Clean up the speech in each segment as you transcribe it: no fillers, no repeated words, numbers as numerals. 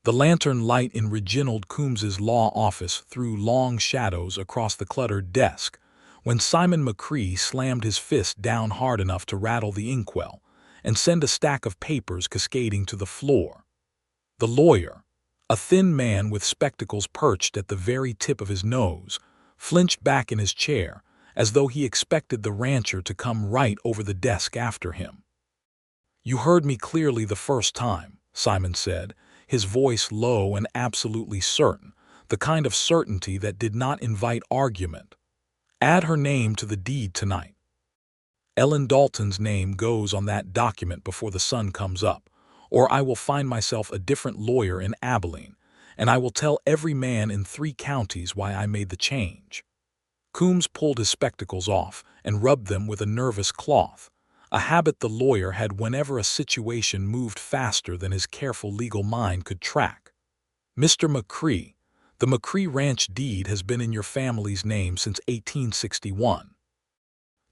The lantern light in Reginald Coombs's law office threw long shadows across the cluttered desk when Simon McCrae slammed his fist down hard enough to rattle the inkwell and send a stack of papers cascading to the floor. The lawyer, a thin man with spectacles perched at the very tip of his nose, flinched back in his chair as though he expected the rancher to come right over the desk after him. "You heard me clearly the first time," Simon said, his voice low and absolutely certain, the kind of certainty that did not invite argument. "Add her name to the deed tonight. Ellen Dalton's name goes on that document before the sun comes up, or I will find myself a different lawyer in Abilene, and I will tell every man in 3 counties why I made the change." Coombs pulled his spectacles off and rubbed them with a nervous cloth, a habit the lawyer had whenever a situation moved faster than his careful legal mind could track. "Mr. McCrae, the McCrae Ranch deed has been in your family's name since 1861.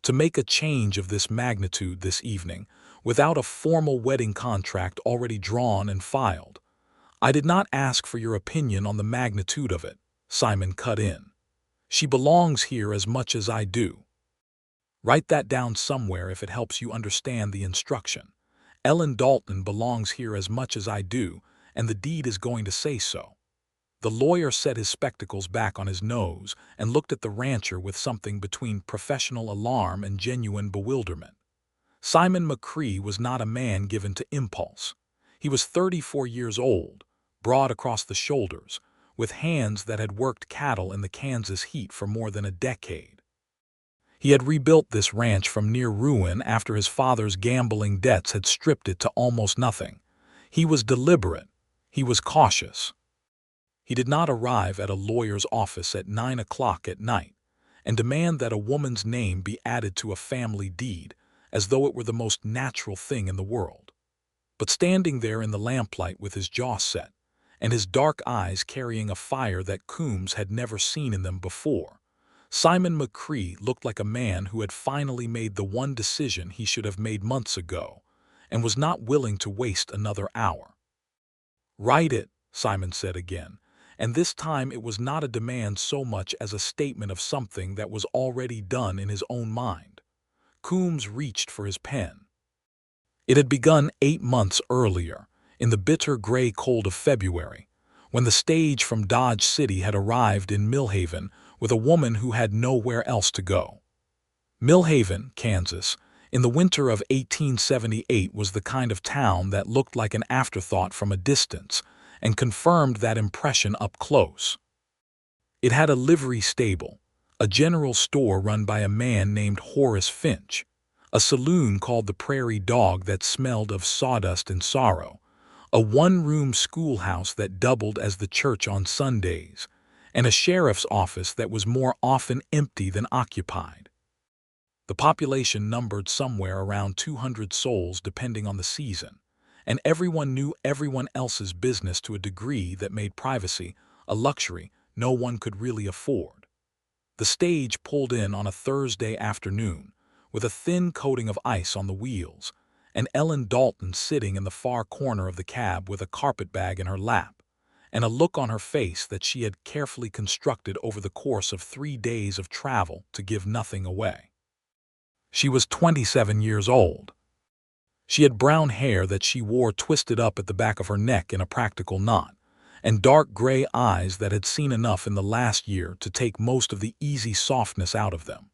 To make a change of this magnitude this evening, without a formal wedding contract already drawn and filed, I did not ask for your opinion on the magnitude of it," Simon cut in. "She belongs here as much as I do. Write that down somewhere if it helps you understand the instruction. Ellen Dalton belongs here as much as I do, and the deed is going to say so." The lawyer set his spectacles back on his nose and looked at the rancher with something between professional alarm and genuine bewilderment. Simon McCrae was not a man given to impulse. He was 34 years old, broad across the shoulders, with hands that had worked cattle in the Kansas heat for more than a decade. He had rebuilt this ranch from near ruin after his father's gambling debts had stripped it to almost nothing. He was deliberate. He was cautious. He did not arrive at a lawyer's office at 9 o'clock at night and demand that a woman's name be added to a family deed as though it were the most natural thing in the world. But standing there in the lamplight with his jaw set and his dark eyes carrying a fire that Coombs had never seen in them before, Simon McCrae looked like a man who had finally made the one decision he should have made months ago and was not willing to waste another hour. "Write it," Simon said again, and this time it was not a demand so much as a statement of something that was already done in his own mind. Coombs reached for his pen. It had begun 8 months earlier, in the bitter gray cold of February, when the stage from Dodge City had arrived in Millhaven with a woman who had nowhere else to go. Millhaven, Kansas, in the winter of 1878 was the kind of town that looked like an afterthought from a distance and confirmed that impression up close. It had a livery stable, a general store run by a man named Horace Finch, a saloon called the Prairie Dog that smelled of sawdust and sorrow, a one-room schoolhouse that doubled as the church on Sundays, and a sheriff's office that was more often empty than occupied. The population numbered somewhere around 200 souls depending on the season, and everyone knew everyone else's business to a degree that made privacy a luxury no one could really afford. The stage pulled in on a Thursday afternoon, with a thin coating of ice on the wheels, and Ellen Dalton sitting in the far corner of the cab with a carpetbag in her lap, and a look on her face that she had carefully constructed over the course of 3 days of travel to give nothing away. She was 27 years old. She had brown hair that she wore twisted up at the back of her neck in a practical knot, and dark gray eyes that had seen enough in the last year to take most of the easy softness out of them.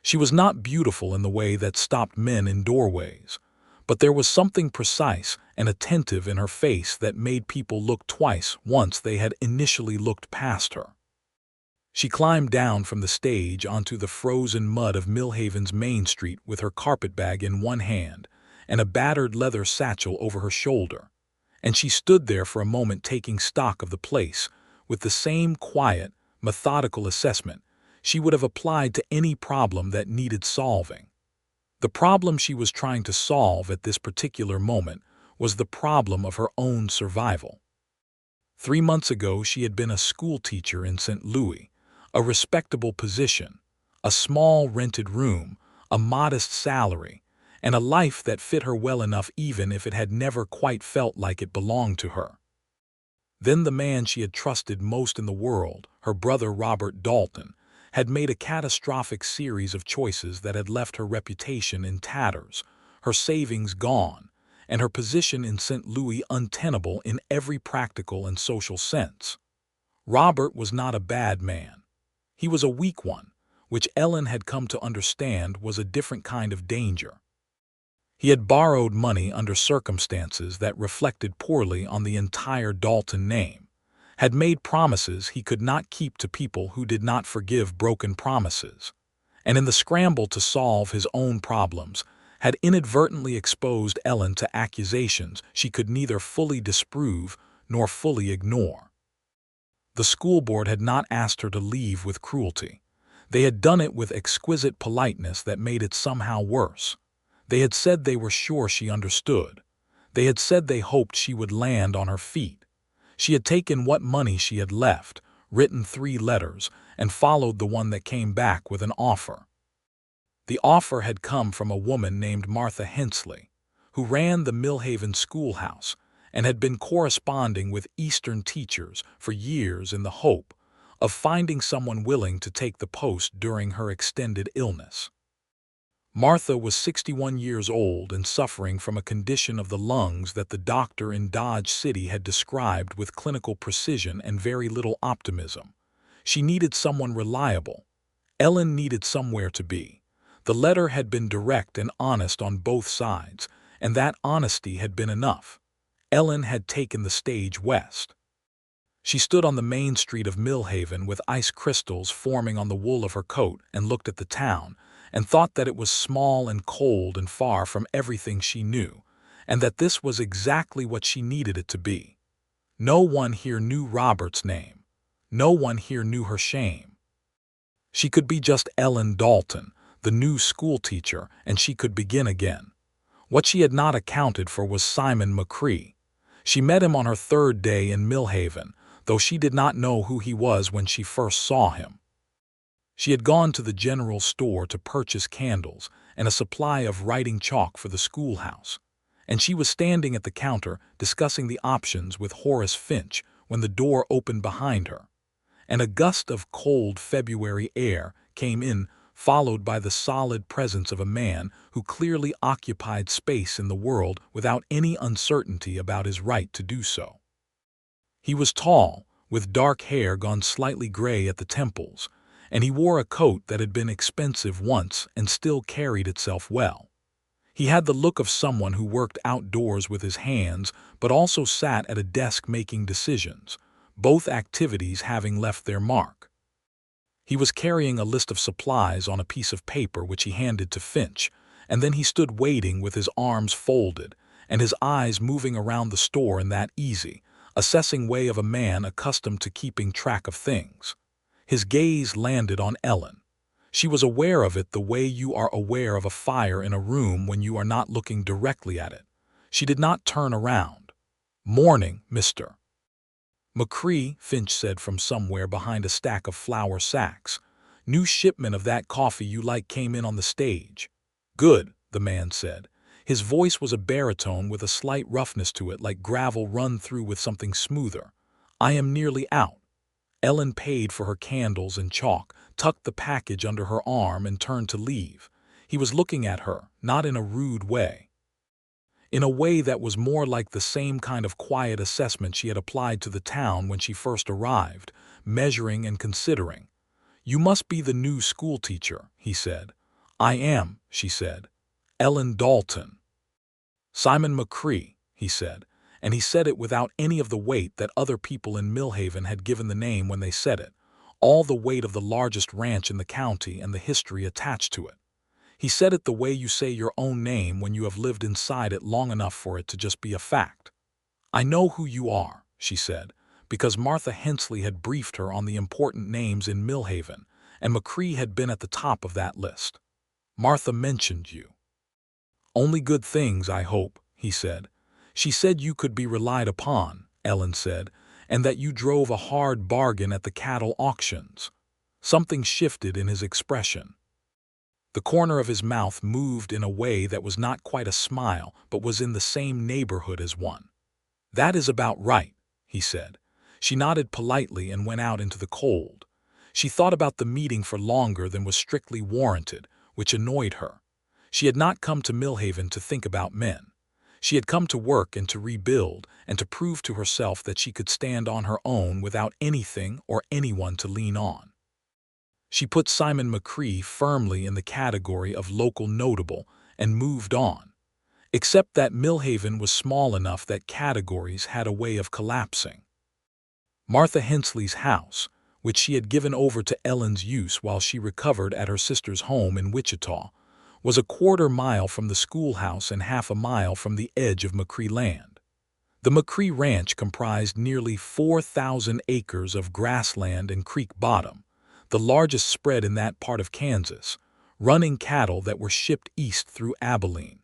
She was not beautiful in the way that stopped men in doorways, but there was something precise and attentive in her face that made people look twice once they had initially looked past her. She climbed down from the stage onto the frozen mud of Millhaven's Main Street with her carpetbag in one hand and a battered leather satchel over her shoulder, and she stood there for a moment taking stock of the place with the same quiet, methodical assessment she would have applied to any problem that needed solving. The problem she was trying to solve at this particular moment was the problem of her own survival. 3 months ago she had been a school teacher in St. Louis, a respectable position, a small rented room, a modest salary, and a life that fit her well enough even if it had never quite felt like it belonged to her. Then the man she had trusted most in the world, her brother Robert Dalton, had made a catastrophic series of choices that had left her reputation in tatters, her savings gone, and her position in St. Louis untenable in every practical and social sense. Robert was not a bad man. He was a weak one, which Ellen had come to understand was a different kind of danger. He had borrowed money under circumstances that reflected poorly on the entire Dalton name, had made promises he could not keep to people who did not forgive broken promises, and in the scramble to solve his own problems, had inadvertently exposed Ellen to accusations she could neither fully disprove nor fully ignore. The school board had not asked her to leave with cruelty. They had done it with exquisite politeness that made it somehow worse. They had said they were sure she understood. They had said they hoped she would land on her feet. She had taken what money she had left, written 3 letters, and followed the one that came back with an offer. The offer had come from a woman named Martha Hensley, who ran the Millhaven schoolhouse and had been corresponding with Eastern teachers for years in the hope of finding someone willing to take the post during her extended illness. Martha was 61 years old and suffering from a condition of the lungs that the doctor in Dodge City had described with clinical precision and very little optimism. She needed someone reliable. Ellen needed somewhere to be. The letter had been direct and honest on both sides, and that honesty had been enough. Ellen had taken the stage west. She stood on the main street of Millhaven with ice crystals forming on the wool of her coat and looked at the town, and thought that it was small and cold and far from everything she knew, and that this was exactly what she needed it to be. No one here knew Robert's name. No one here knew her shame. She could be just Ellen Dalton, the new schoolteacher, and she could begin again. What she had not accounted for was Simon McCrae. She met him on her 3rd day in Millhaven, though she did not know who he was when she first saw him. She had gone to the general store to purchase candles and a supply of writing chalk for the schoolhouse, and she was standing at the counter discussing the options with Horace Finch when the door opened behind her, and a gust of cold February air came in, followed by the solid presence of a man who clearly occupied space in the world without any uncertainty about his right to do so. He was tall, with dark hair gone slightly gray at the temples, and he wore a coat that had been expensive once and still carried itself well. He had the look of someone who worked outdoors with his hands but also sat at a desk making decisions, both activities having left their mark. He was carrying a list of supplies on a piece of paper which he handed to Finch, and then he stood waiting with his arms folded and his eyes moving around the store in that easy, assessing way of a man accustomed to keeping track of things. His gaze landed on Ellen. She was aware of it the way you are aware of a fire in a room when you are not looking directly at it. She did not turn around. "Morning, Mr. McCrae," Finch said from somewhere behind a stack of flour sacks. "New shipment of that coffee you like came in on the stage." "Good," the man said. His voice was a baritone with a slight roughness to it, like gravel run through with something smoother. "I am nearly out." Ellen paid for her candles and chalk, tucked the package under her arm, and turned to leave. He was looking at her, not in a rude way. In a way that was more like the same kind of quiet assessment she had applied to the town when she first arrived, measuring and considering. "You must be the new schoolteacher," he said. "I am," she said. "Ellen Dalton." "Simon McCrae," he said, and he said it without any of the weight that other people in Millhaven had given the name when they said it, all the weight of the largest ranch in the county and the history attached to it. He said it the way you say your own name when you have lived inside it long enough for it to just be a fact. "I know who you are," she said, because Martha Hensley had briefed her on the important names in Millhaven, and McCrae had been at the top of that list. "Martha mentioned you." "Only good things, I hope," he said. "She said you could be relied upon," Ellen said, "and that you drove a hard bargain at the cattle auctions." Something shifted in his expression. The corner of his mouth moved in a way that was not quite a smile, but was in the same neighborhood as one. "That is about right," he said. She nodded politely and went out into the cold. She thought about the meeting for longer than was strictly warranted, which annoyed her. She had not come to Millhaven to think about men. She had come to work and to rebuild and to prove to herself that she could stand on her own without anything or anyone to lean on. She put Simon McCrae firmly in the category of local notable and moved on, except that Millhaven was small enough that categories had a way of collapsing. Martha Hensley's house, which she had given over to Ellen's use while she recovered at her sister's home in Wichita, was a quarter-mile from the schoolhouse and half a mile from the edge of McCrae land. The McCrae Ranch comprised nearly 4,000 acres of grassland and creek bottom, the largest spread in that part of Kansas, running cattle that were shipped east through Abilene.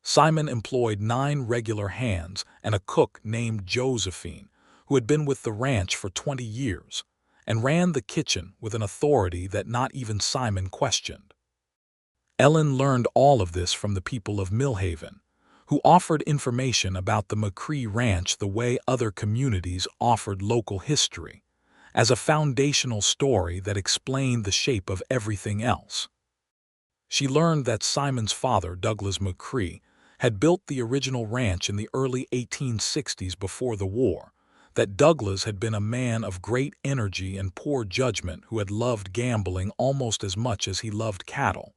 Simon employed 9 regular hands and a cook named Josephine, who had been with the ranch for 20 years, and ran the kitchen with an authority that not even Simon questioned. Ellen learned all of this from the people of Millhaven, who offered information about the McCrae Ranch the way other communities offered local history, as a foundational story that explained the shape of everything else. She learned that Simon's father, Douglas McCrae, had built the original ranch in the early 1860s before the war, that Douglas had been a man of great energy and poor judgment who had loved gambling almost as much as he loved cattle,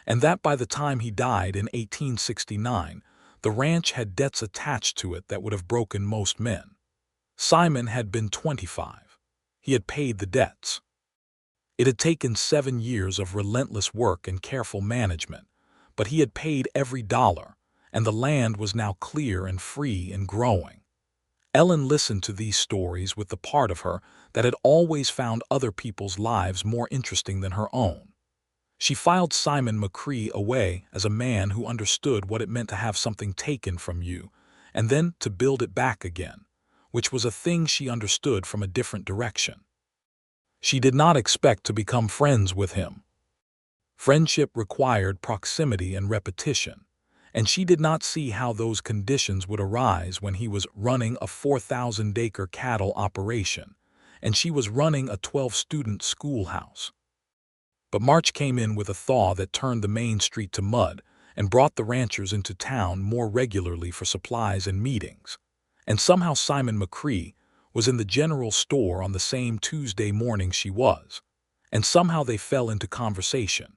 and that by the time he died in 1869, the ranch had debts attached to it that would have broken most men. Simon had been 25. He had paid the debts. It had taken 7 years of relentless work and careful management, but he had paid every dollar, and the land was now clear and free and growing. Ellen listened to these stories with the part of her that had always found other people's lives more interesting than her own. She filed Simon McCrae away as a man who understood what it meant to have something taken from you and then to build it back again, which was a thing she understood from a different direction. She did not expect to become friends with him. Friendship required proximity and repetition, and she did not see how those conditions would arise when he was running a 4,000-acre cattle operation, and she was running a 12-student schoolhouse. But March came in with a thaw that turned the main street to mud and brought the ranchers into town more regularly for supplies and meetings, and somehow Simon McCrae was in the general store on the same Tuesday morning she was, and somehow they fell into conversation,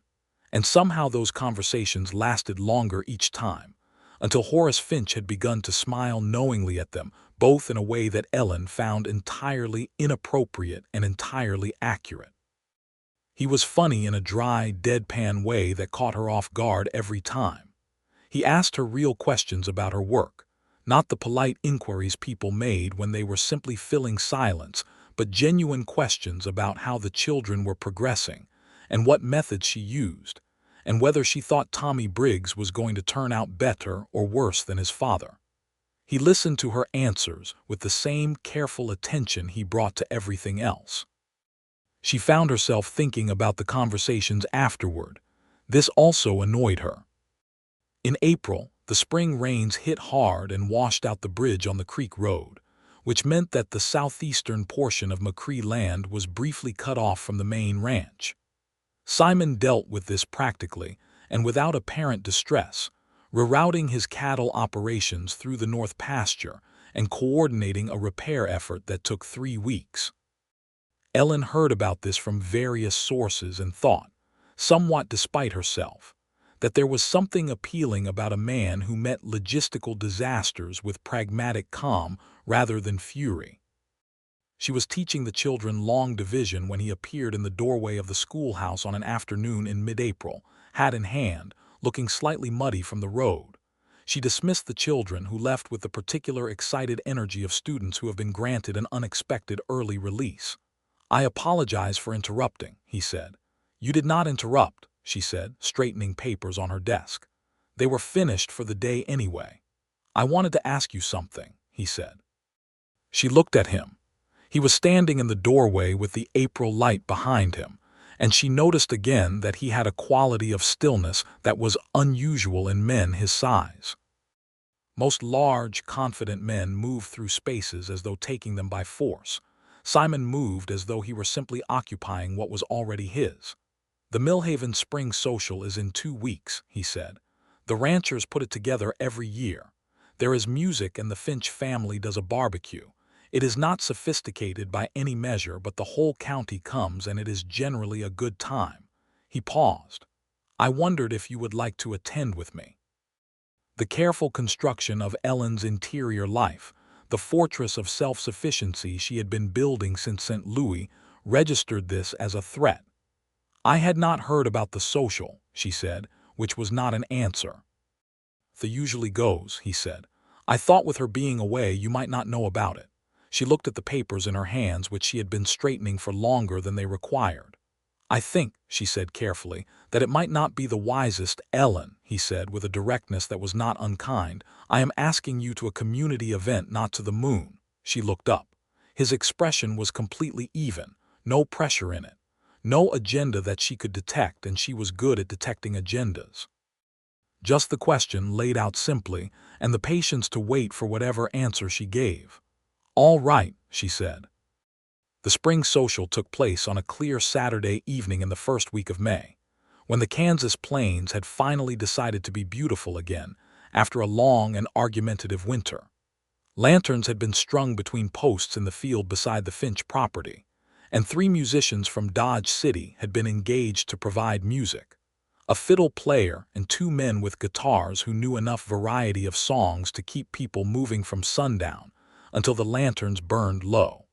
and somehow those conversations lasted longer each time, until Horace Finch had begun to smile knowingly at them, both in a way that Ellen found entirely inappropriate and entirely accurate. He was funny in a dry, deadpan way that caught her off guard every time. He asked her real questions about her work, not the polite inquiries people made when they were simply filling silence, but genuine questions about how the children were progressing, and what methods she used, and whether she thought Tommy Briggs was going to turn out better or worse than his father. He listened to her answers with the same careful attention he brought to everything else. She found herself thinking about the conversations afterward. This also annoyed her. In April, the spring rains hit hard and washed out the bridge on the creek road, which meant that the southeastern portion of McCrae land was briefly cut off from the main ranch. Simon dealt with this practically and without apparent distress, rerouting his cattle operations through the north pasture and coordinating a repair effort that took 3 weeks. Ellen heard about this from various sources and thought, somewhat despite herself, that there was something appealing about a man who met logistical disasters with pragmatic calm rather than fury. She was teaching the children long division when he appeared in the doorway of the schoolhouse on an afternoon in mid-April, hat in hand, looking slightly muddy from the road. She dismissed the children, who left with the particular excited energy of students who have been granted an unexpected early release. "I apologize for interrupting," he said. "You did not interrupt," she said, straightening papers on her desk. "They were finished for the day anyway." "I wanted to ask you something," he said. She looked at him. He was standing in the doorway with the April light behind him, and she noticed again that he had a quality of stillness that was unusual in men his size. Most large, confident men move through spaces as though taking them by force. Simon moved as though he were simply occupying what was already his. "The Millhaven Spring Social is in 2 weeks," he said. "The ranchers put it together every year. There is music and the Finch family does a barbecue. It is not sophisticated by any measure, but the whole county comes and it is generally a good time." He paused. "I wondered if you would like to attend with me." The careful construction of Ellen's interior life, the fortress of self-sufficiency she had been building since St. Louis, registered this as a threat. "I had not heard about the social," she said, which was not an answer. "The usually goes," he said. "I thought with her being away you might not know about it." She looked at the papers in her hands, which she had been straightening for longer than they required. "I think," she said carefully, "that it might not be the wisest." "Ellen," he said with a directness that was not unkind, "I am asking you to a community event, not to the moon." She looked up. His expression was completely even, no pressure in it. No agenda that she could detect, and she was good at detecting agendas. Just the question laid out simply, and the patience to wait for whatever answer she gave. "All right," she said. The spring social took place on a clear Saturday evening in the first week of May, when the Kansas plains had finally decided to be beautiful again after a long and argumentative winter. Lanterns had been strung between posts in the field beside the Finch property, and 3 musicians from Dodge City had been engaged to provide music. A fiddle player and 2 men with guitars who knew enough variety of songs to keep people moving from sundown until the lanterns burned low.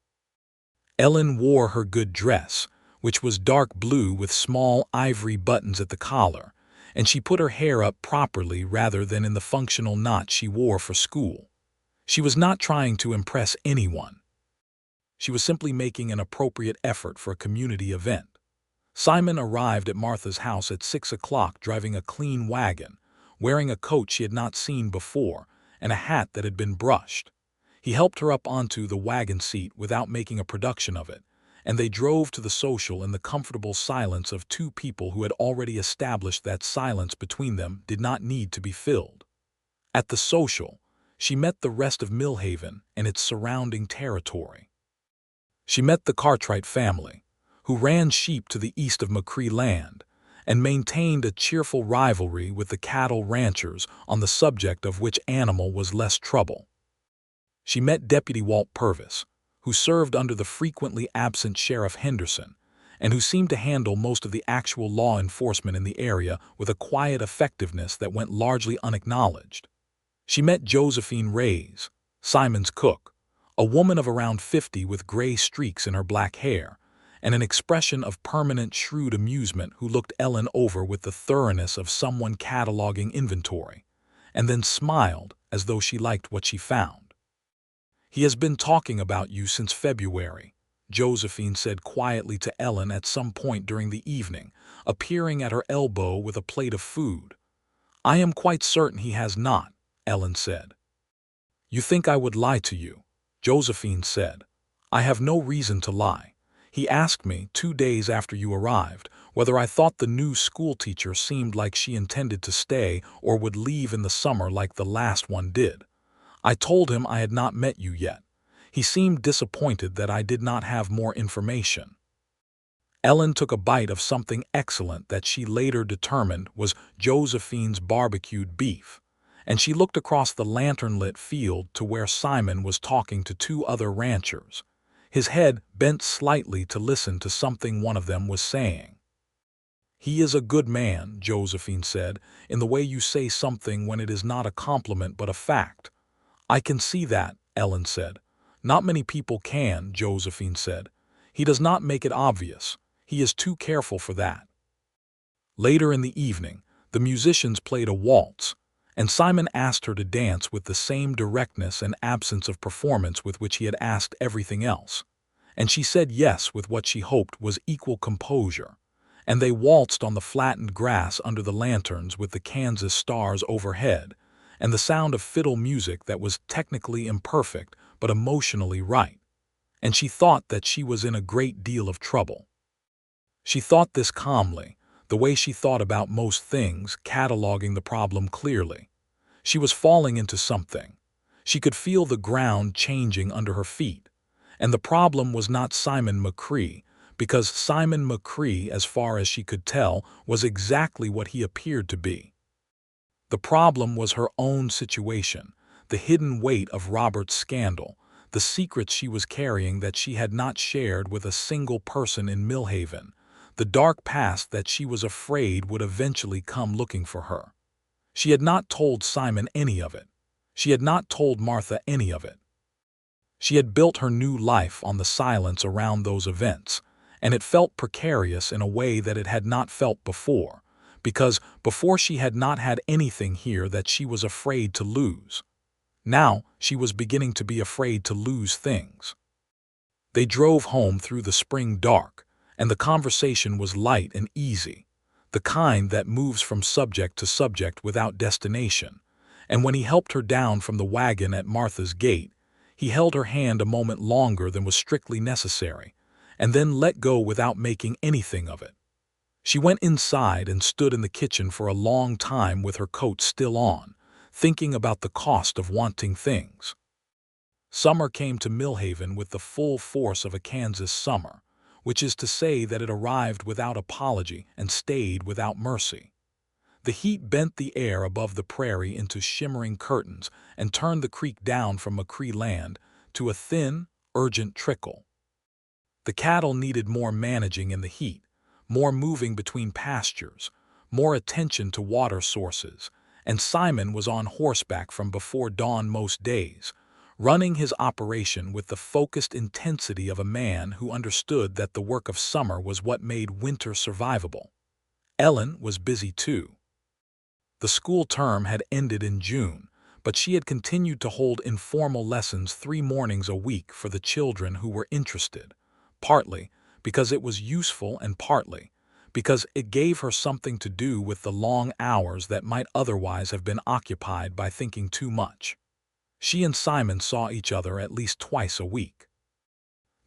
Ellen wore her good dress, which was dark blue with small ivory buttons at the collar, and she put her hair up properly rather than in the functional knot she wore for school. She was not trying to impress anyone. She was simply making an appropriate effort for a community event. Simon arrived at Martha's house at 6 o'clock driving a clean wagon, wearing a coat she had not seen before and a hat that had been brushed. He helped her up onto the wagon seat without making a production of it, and they drove to the social in the comfortable silence of 2 people who had already established that silence between them did not need to be filled. At the social, she met the rest of Millhaven and its surrounding territory. She met the Cartwright family, who ran sheep to the east of McCrae land, and maintained a cheerful rivalry with the cattle ranchers on the subject of which animal was less trouble. She met Deputy Walt Purvis, who served under the frequently absent Sheriff Henderson, and who seemed to handle most of the actual law enforcement in the area with a quiet effectiveness that went largely unacknowledged. She met Josephine Reyes, Simon's cook, a woman of around 50 with gray streaks in her black hair, and an expression of permanent shrewd amusement who looked Ellen over with the thoroughness of someone cataloging inventory, and then smiled as though she liked what she found. "He has been talking about you since February," Josephine said quietly to Ellen at some point during the evening, appearing at her elbow with a plate of food. "I am quite certain he has not," Ellen said. "You think I would lie to you?" Josephine said. "I have no reason to lie. He asked me, 2 days after you arrived, whether I thought the new schoolteacher seemed like she intended to stay or would leave in the summer like the last one did. I told him I had not met you yet. He seemed disappointed that I did not have more information." Ellen took a bite of something excellent that she later determined was Josephine's barbecued beef, and she looked across the lantern-lit field to where Simon was talking to 2 other ranchers, his head bent slightly to listen to something one of them was saying. "He is a good man," Josephine said, "in the way you say something when it is not a compliment but a fact." "I can see that," Ellen said. "Not many people can," Josephine said. "He does not make it obvious. He is too careful for that." Later in the evening, the musicians played a waltz, and Simon asked her to dance with the same directness and absence of performance with which he had asked everything else, and she said yes with what she hoped was equal composure, and they waltzed on the flattened grass under the lanterns with the Kansas stars overhead, and the sound of fiddle music that was technically imperfect but emotionally right, and she thought that she was in a great deal of trouble. She thought this calmly, the way she thought about most things, cataloging the problem clearly. She was falling into something. She could feel the ground changing under her feet. And the problem was not Simon McCrae, because Simon McCrae, as far as she could tell, was exactly what he appeared to be. The problem was her own situation, the hidden weight of Robert's scandal, the secrets she was carrying that she had not shared with a single person in Millhaven, the dark past that she was afraid would eventually come looking for her. She had not told Simon any of it. She had not told Martha any of it. She had built her new life on the silence around those events, and it felt precarious in a way that it had not felt before, because before she had not had anything here that she was afraid to lose. Now she was beginning to be afraid to lose things. They drove home through the spring dark, and the conversation was light and easy, the kind that moves from subject to subject without destination. And when he helped her down from the wagon at Martha's gate, he held her hand a moment longer than was strictly necessary, and then let go without making anything of it. She went inside and stood in the kitchen for a long time with her coat still on, thinking about the cost of wanting things. Summer came to Millhaven with the full force of a Kansas summer, which is to say that it arrived without apology and stayed without mercy. The heat bent the air above the prairie into shimmering curtains and turned the creek down from McCrae land to a thin, urgent trickle. The cattle needed more managing in the heat, more moving between pastures, more attention to water sources, and Simon was on horseback from before dawn most days, running his operation with the focused intensity of a man who understood that the work of summer was what made winter survivable. Ellen was busy too. The school term had ended in June, but she had continued to hold informal lessons 3 mornings a week for the children who were interested, partly because it was useful and partly because it gave her something to do with the long hours that might otherwise have been occupied by thinking too much. She and Simon saw each other at least twice a week.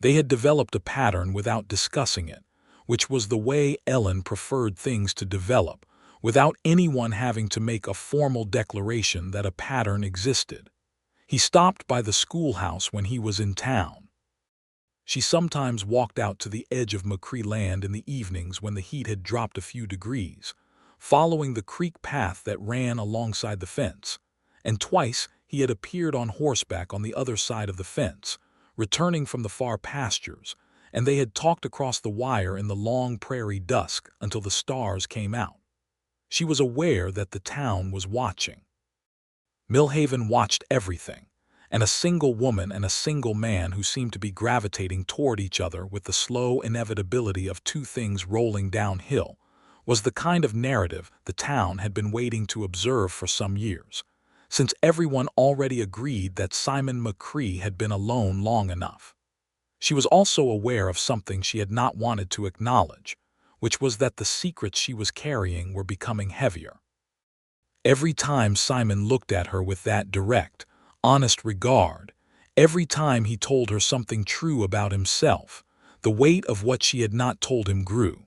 They had developed a pattern without discussing it, which was the way Ellen preferred things to develop, without anyone having to make a formal declaration that a pattern existed. He stopped by the schoolhouse when he was in town. She sometimes walked out to the edge of McCrae land in the evenings when the heat had dropped a few degrees, following the creek path that ran alongside the fence, and twice he had appeared on horseback on the other side of the fence, returning from the far pastures, and they had talked across the wire in the long prairie dusk until the stars came out. She was aware that the town was watching. Millhaven watched everything, and a single woman and a single man who seemed to be gravitating toward each other with the slow inevitability of 2 things rolling downhill was the kind of narrative the town had been waiting to observe for some years, since everyone already agreed that Simon McCrae had been alone long enough. She was also aware of something she had not wanted to acknowledge, which was that the secrets she was carrying were becoming heavier. Every time Simon looked at her with that direct, honest regard, every time he told her something true about himself, the weight of what she had not told him grew.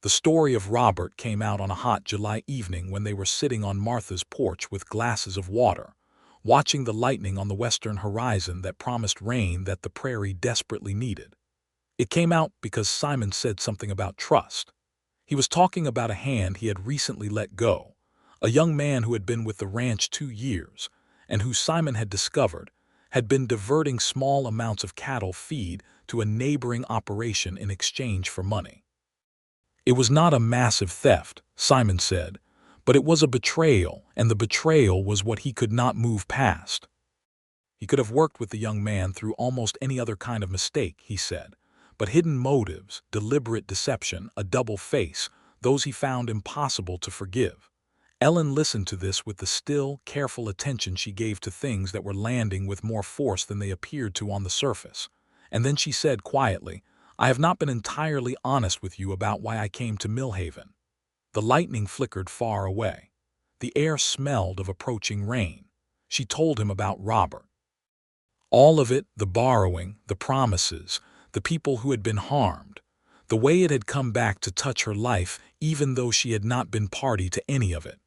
The story of Robert came out on a hot July evening when they were sitting on Martha's porch with glasses of water, watching the lightning on the western horizon that promised rain that the prairie desperately needed. It came out because Simon said something about trust. He was talking about a hand he had recently let go, a young man who had been with the ranch 2 years, and who Simon had discovered had been diverting small amounts of cattle feed to a neighboring operation in exchange for money. It was not a massive theft, Simon said, but it was a betrayal, and the betrayal was what he could not move past. He could have worked with the young man through almost any other kind of mistake, he said, but hidden motives, deliberate deception, a double face, those he found impossible to forgive. Ellen listened to this with the still, careful attention she gave to things that were landing with more force than they appeared to on the surface. And then she said quietly, "I have not been entirely honest with you about why I came to Millhaven." The lightning flickered far away. The air smelled of approaching rain. She told him about Robert. All of it, the borrowing, the promises, the people who had been harmed, the way it had come back to touch her life even though she had not been party to any of it.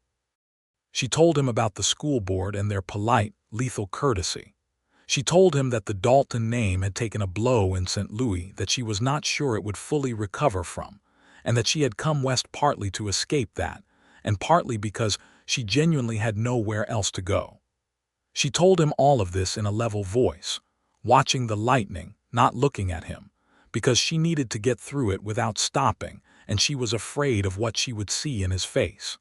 She told him about the school board and their polite, lethal courtesy. She told him that the Dalton name had taken a blow in St. Louis that she was not sure it would fully recover from, and that she had come west partly to escape that, and partly because she genuinely had nowhere else to go. She told him all of this in a level voice, watching the lightning, not looking at him, because she needed to get through it without stopping, and she was afraid of what she would see in his face.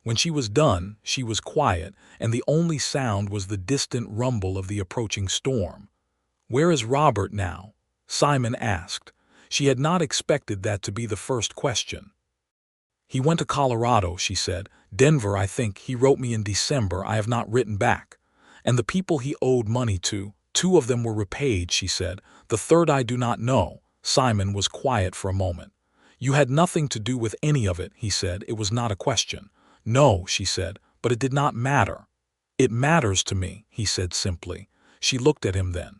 When she was done, she was quiet, and the only sound was the distant rumble of the approaching storm. "Where is Robert now?" Simon asked. She had not expected that to be the first question. "He went to Colorado," she said. "Denver, I think. He wrote me in December. I have not written back. And the people he owed money to, 2 of them were repaid," she said. "The third I do not know." Simon was quiet for a moment. "You had nothing to do with any of it," he said. "It was not a question." "No," she said, "but it did not matter." "It matters to me," he said simply. She looked at him then.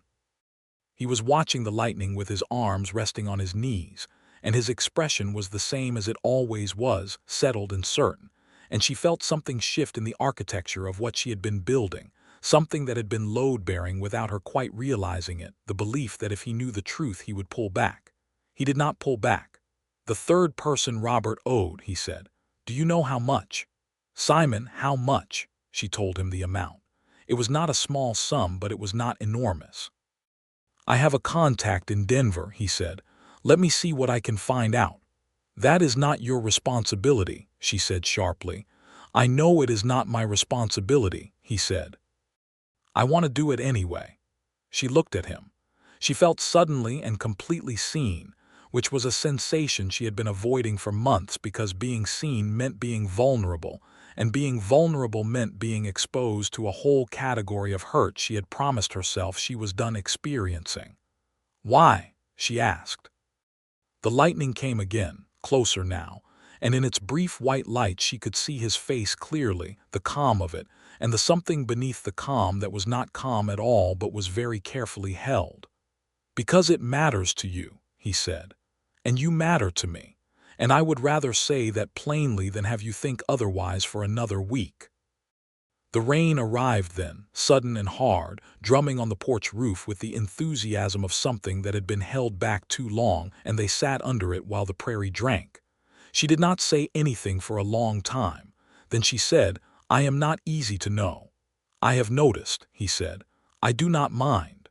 He was watching the lightning with his arms resting on his knees, and his expression was the same as it always was, settled and certain, and she felt something shift in the architecture of what she had been building, something that had been load-bearing without her quite realizing it, the belief that if he knew the truth he would pull back. He did not pull back. "The third person Robert owed," he said. "Do you know how much?" "Simon, how much?" She told him the amount. It was not a small sum, but it was not enormous. "I have a contact in Denver," he said. "Let me see what I can find out." "That is not your responsibility," she said sharply. "I know it is not my responsibility," he said. "I want to do it anyway." She looked at him. She felt suddenly and completely seen, which was a sensation she had been avoiding for months because being seen meant being vulnerable, and being vulnerable meant being exposed to a whole category of hurt she had promised herself she was done experiencing. "Why?" she asked. The lightning came again, closer now, and in its brief white light she could see his face clearly, the calm of it, and the something beneath the calm that was not calm at all but was very carefully held. "Because it matters to you," he said. "And you matter to me. And I would rather say that plainly than have you think otherwise for another week." The rain arrived then, sudden and hard, drumming on the porch roof with the enthusiasm of something that had been held back too long, and they sat under it while the prairie drank. She did not say anything for a long time. Then she said, "I am not easy to know." "I have noticed," he said. "I do not mind."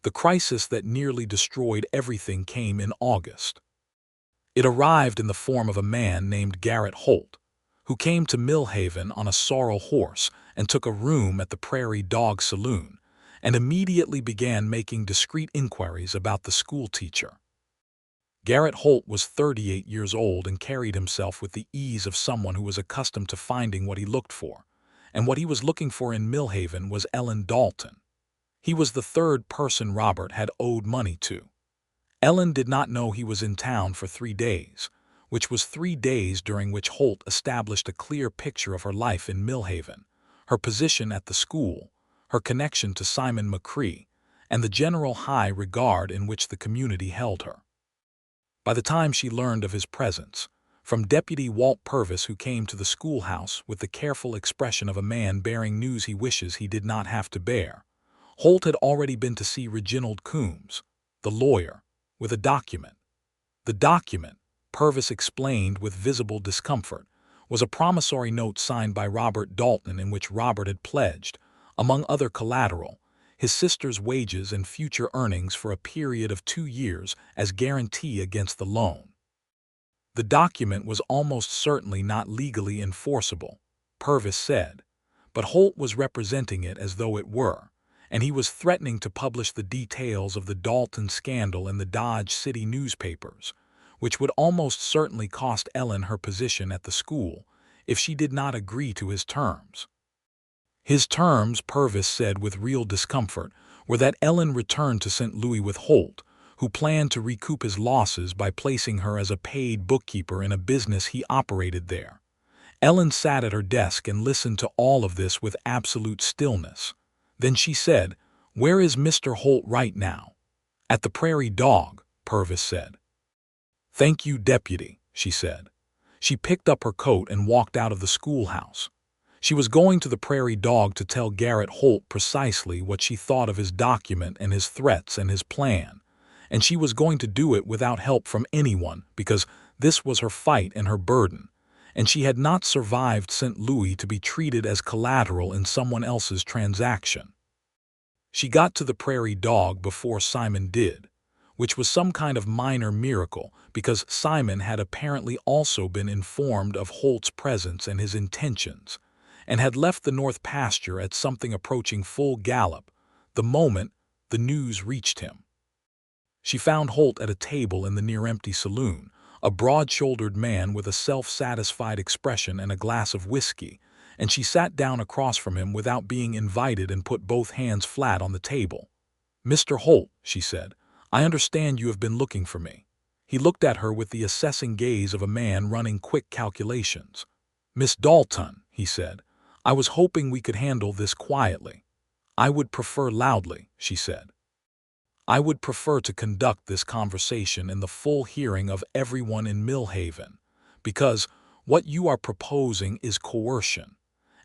The crisis that nearly destroyed everything came in August. It arrived in the form of a man named Garrett Holt, who came to Millhaven on a sorrel horse and took a room at the Prairie Dog Saloon, and immediately began making discreet inquiries about the school teacher. Garrett Holt was 38 years old and carried himself with the ease of someone who was accustomed to finding what he looked for, and what he was looking for in Millhaven was Ellen Dalton. He was the third person Robert had owed money to. Ellen did not know he was in town for 3 days, which was 3 days during which Holt established a clear picture of her life in Millhaven, her position at the school, her connection to Simon McCrae, and the general high regard in which the community held her. By the time she learned of his presence, from Deputy Walt Purvis, who came to the schoolhouse with the careful expression of a man bearing news he wishes he did not have to bear, Holt had already been to see Reginald Coombs, the lawyer, with a document. The document, Purvis explained with visible discomfort, was a promissory note signed by Robert Dalton in which Robert had pledged, among other collateral, his sister's wages and future earnings for a period of 2 years as guarantee against the loan. The document was almost certainly not legally enforceable, Purvis said, but Holt was representing it as though it were, and he was threatening to publish the details of the Dalton scandal in the Dodge City newspapers, which would almost certainly cost Ellen her position at the school if she did not agree to his terms. His terms, Purvis said with real discomfort, were that Ellen return to St. Louis with Holt, who planned to recoup his losses by placing her as a paid bookkeeper in a business he operated there. Ellen sat at her desk and listened to all of this with absolute stillness. Then she said, "Where is Mr. Holt right now?" "At the Prairie Dog," Purvis said. "Thank you, Deputy," she said. She picked up her coat and walked out of the schoolhouse. She was going to the Prairie Dog to tell Garrett Holt precisely what she thought of his document and his threats and his plan. And she was going to do it without help from anyone because this was her fight and her burden. And she had not survived St. Louis to be treated as collateral in someone else's transaction. She got to the Prairie Dog before Simon did, which was some kind of minor miracle because Simon had apparently also been informed of Holt's presence and his intentions, and had left the North Pasture at something approaching full gallop the moment the news reached him. She found Holt at a table in the near-empty saloon, a broad-shouldered man with a self-satisfied expression and a glass of whiskey, and she sat down across from him without being invited and put both hands flat on the table. "Mr. Holt," she said, "I understand you have been looking for me." He looked at her with the assessing gaze of a man running quick calculations. "Miss Dalton," he said, "I was hoping we could handle this quietly." "I would prefer loudly," she said. "I would prefer to conduct this conversation in the full hearing of everyone in Millhaven, because what you are proposing is coercion,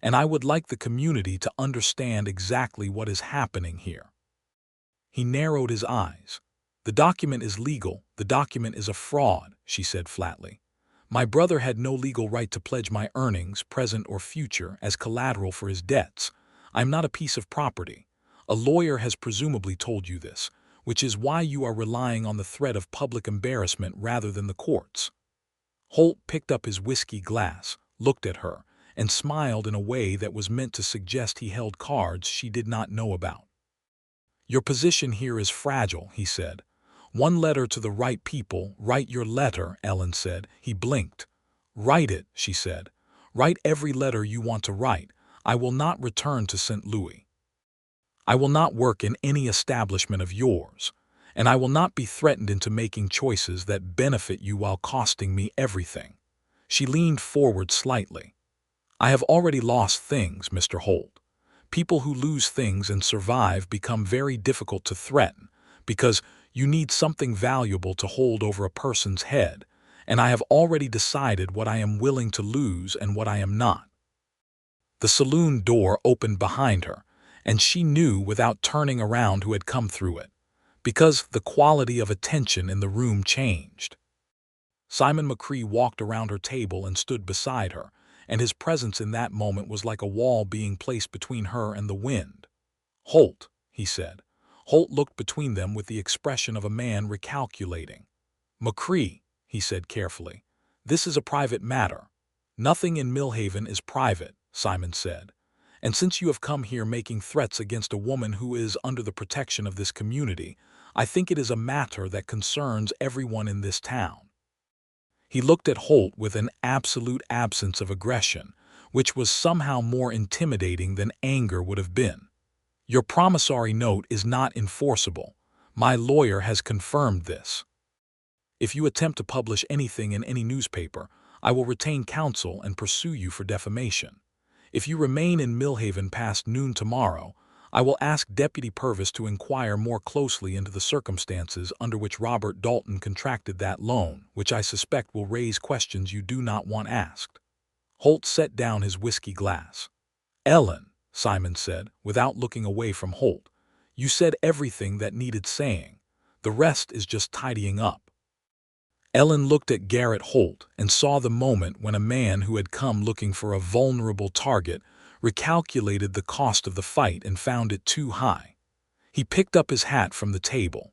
and I would like the community to understand exactly what is happening here." He narrowed his eyes. "The document is legal, the document is a fraud," she said flatly. "My brother had no legal right to pledge my earnings, present or future, as collateral for his debts. I am not a piece of property. A lawyer has presumably told you this, which is why you are relying on the threat of public embarrassment rather than the courts." Holt picked up his whiskey glass, looked at her, and smiled in a way that was meant to suggest he held cards she did not know about. "Your position here is fragile," he said. "One letter to the right people." "Write your letter," Ellen said. He blinked. "Write it," she said. "Write every letter you want to write. I will not return to St. Louis. I will not work in any establishment of yours, and I will not be threatened into making choices that benefit you while costing me everything." She leaned forward slightly. "I have already lost things, Mr. Holt. People who lose things and survive become very difficult to threaten because you need something valuable to hold over a person's head, and I have already decided what I am willing to lose and what I am not." The saloon door opened behind her, and she knew without turning around who had come through it, because the quality of attention in the room changed. Simon McCrae walked around her table and stood beside her, and his presence in that moment was like a wall being placed between her and the wind. "Holt," he said. Holt looked between them with the expression of a man recalculating. "McCrae," he said carefully, "this is a private matter." "Nothing in Millhaven is private," Simon said. "And since you have come here making threats against a woman who is under the protection of this community, I think it is a matter that concerns everyone in this town." He looked at Holt with an absolute absence of aggression, which was somehow more intimidating than anger would have been. "Your promissory note is not enforceable. My lawyer has confirmed this. If you attempt to publish anything in any newspaper, I will retain counsel and pursue you for defamation. If you remain in Millhaven past noon tomorrow, I will ask Deputy Purvis to inquire more closely into the circumstances under which Robert Dalton contracted that loan, which I suspect will raise questions you do not want asked." Holt set down his whiskey glass. "Ellen," Simon said, without looking away from Holt, "you said everything that needed saying. The rest is just tidying up." Ellen looked at Garrett Holt and saw the moment when a man who had come looking for a vulnerable target recalculated the cost of the fight and found it too high. He picked up his hat from the table.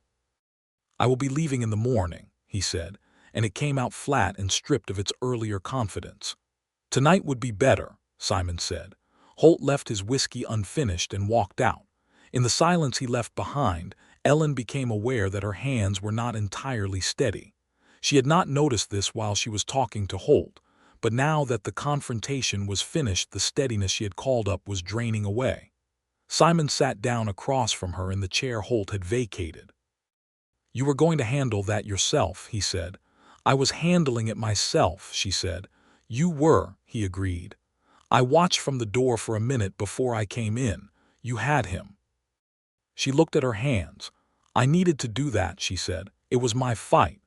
"I will be leaving in the morning," he said, and it came out flat and stripped of its earlier confidence. "Tonight would be better," Simon said. Holt left his whiskey unfinished and walked out. In the silence he left behind, Ellen became aware that her hands were not entirely steady. She had not noticed this while she was talking to Holt, but now that the confrontation was finished, the steadiness she had called up was draining away. Simon sat down across from her in the chair Holt had vacated. "You were going to handle that yourself," he said. "I was handling it myself," she said. "You were," he agreed. "I watched from the door for a minute before I came in. You had him." She looked at her hands. "I needed to do that," she said. "It was my fight."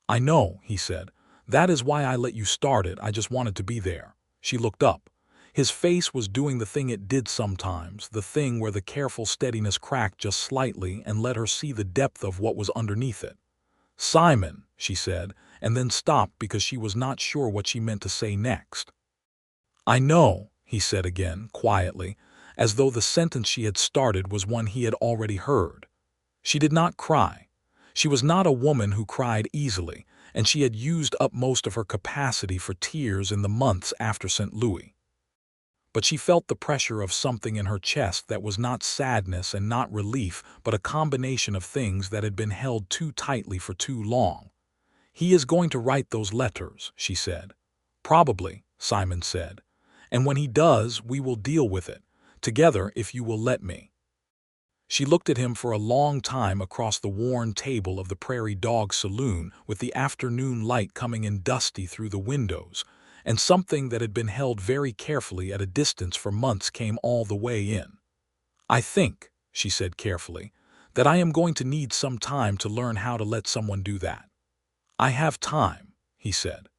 "I know," he said. "That is why I let you start it. I just wanted to be there." She looked up. His face was doing the thing it did sometimes, the thing where the careful steadiness cracked just slightly and let her see the depth of what was underneath it. "Simon," she said, and then stopped because she was not sure what she meant to say next. "I know," he said again, quietly, as though the sentence she had started was one he had already heard. She did not cry. She was not a woman who cried easily, and she had used up most of her capacity for tears in the months after St. Louis. But she felt the pressure of something in her chest that was not sadness and not relief, but a combination of things that had been held too tightly for too long. "He is going to write those letters," she said. "Probably," Simon said. "And when he does, we will deal with it, together if you will let me." She looked at him for a long time across the worn table of the Prairie Dog Saloon with the afternoon light coming in dusty through the windows, and something that had been held very carefully at a distance for months came all the way in. "I think," she said carefully, "that I am going to need some time to learn how to let someone do that." "I have time," he said.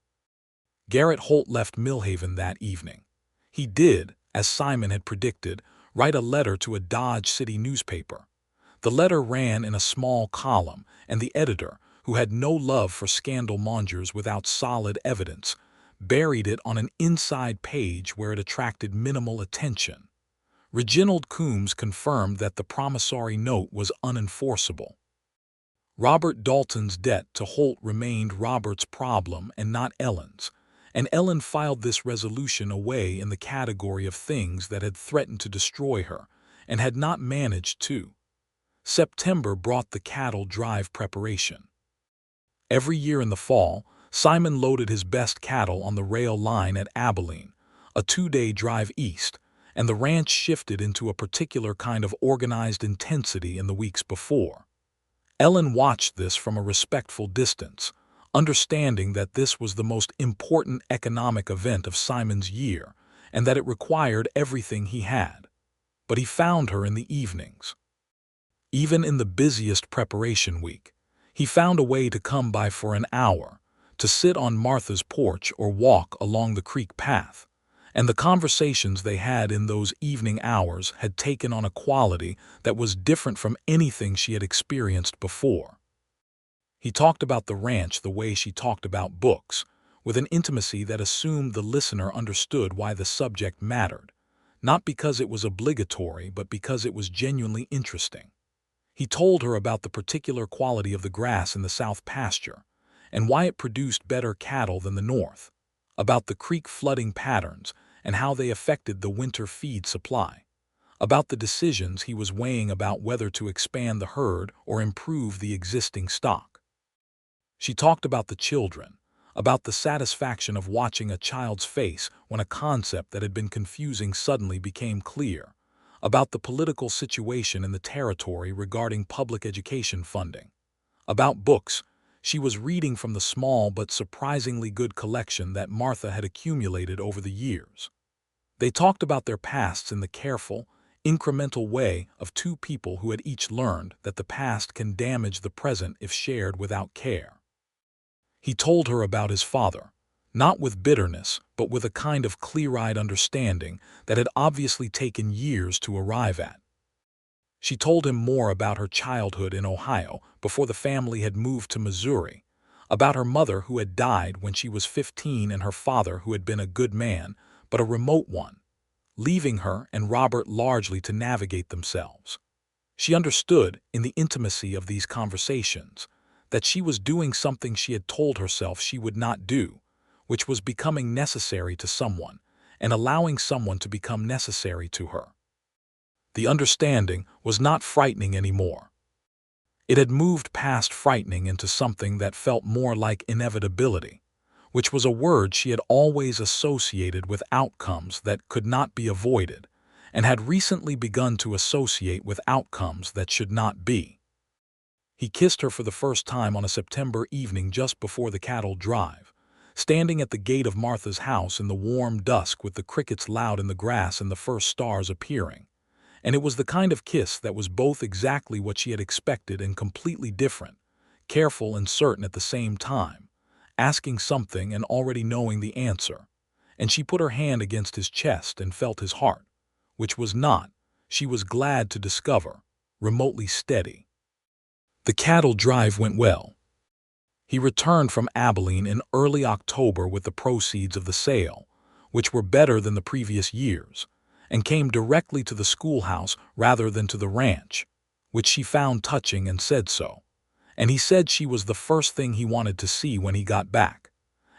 Garrett Holt left Millhaven that evening. He did, as Simon had predicted, write a letter to a Dodge City newspaper. The letter ran in a small column, and the editor, who had no love for scandal mongers without solid evidence, buried it on an inside page where it attracted minimal attention. Reginald Coombs confirmed that the promissory note was unenforceable. Robert Dalton's debt to Holt remained Robert's problem and not Ellen's, and Ellen filed this resolution away in the category of things that had threatened to destroy her and had not managed to. September brought the cattle drive preparation. Every year in the fall, Simon loaded his best cattle on the rail line at Abilene, a 2-day drive east, and the ranch shifted into a particular kind of organized intensity in the weeks before. Ellen watched this from a respectful distance, understanding that this was the most important economic event of Simon's year and that it required everything he had. But he found her in the evenings. Even in the busiest preparation week, he found a way to come by for an hour, to sit on Martha's porch or walk along the creek path, and the conversations they had in those evening hours had taken on a quality that was different from anything she had experienced before. He talked about the ranch the way she talked about books, with an intimacy that assumed the listener understood why the subject mattered, not because it was obligatory but because it was genuinely interesting. He told her about the particular quality of the grass in the south pasture, and why it produced better cattle than the north, about the creek flooding patterns and how they affected the winter feed supply, about the decisions he was weighing about whether to expand the herd or improve the existing stock. She talked about the children, about the satisfaction of watching a child's face when a concept that had been confusing suddenly became clear, about the political situation in the territory regarding public education funding, about books. She was reading from the small but surprisingly good collection that Martha had accumulated over the years. They talked about their pasts in the careful, incremental way of two people who had each learned that the past can damage the present if shared without care. He told her about his father, not with bitterness, but with a kind of clear-eyed understanding that had obviously taken years to arrive at. She told him more about her childhood in Ohio before the family had moved to Missouri, about her mother who had died when she was 15 and her father who had been a good man, but a remote one, leaving her and Robert largely to navigate themselves. She understood, in the intimacy of these conversations, that she was doing something she had told herself she would not do, which was becoming necessary to someone, and allowing someone to become necessary to her. The understanding was not frightening anymore. It had moved past frightening into something that felt more like inevitability, which was a word she had always associated with outcomes that could not be avoided, and had recently begun to associate with outcomes that should not be. He kissed her for the first time on a September evening just before the cattle drive, standing at the gate of Martha's house in the warm dusk with the crickets loud in the grass and the first stars appearing. And it was the kind of kiss that was both exactly what she had expected and completely different, careful and certain at the same time, asking something and already knowing the answer, and she put her hand against his chest and felt his heart, which was not, she was glad to discover, remotely steady. The cattle drive went well. He returned from Abilene in early October with the proceeds of the sale, which were better than the previous years, and came directly to the schoolhouse rather than to the ranch, which she found touching and said so. And he said she was the first thing he wanted to see when he got back.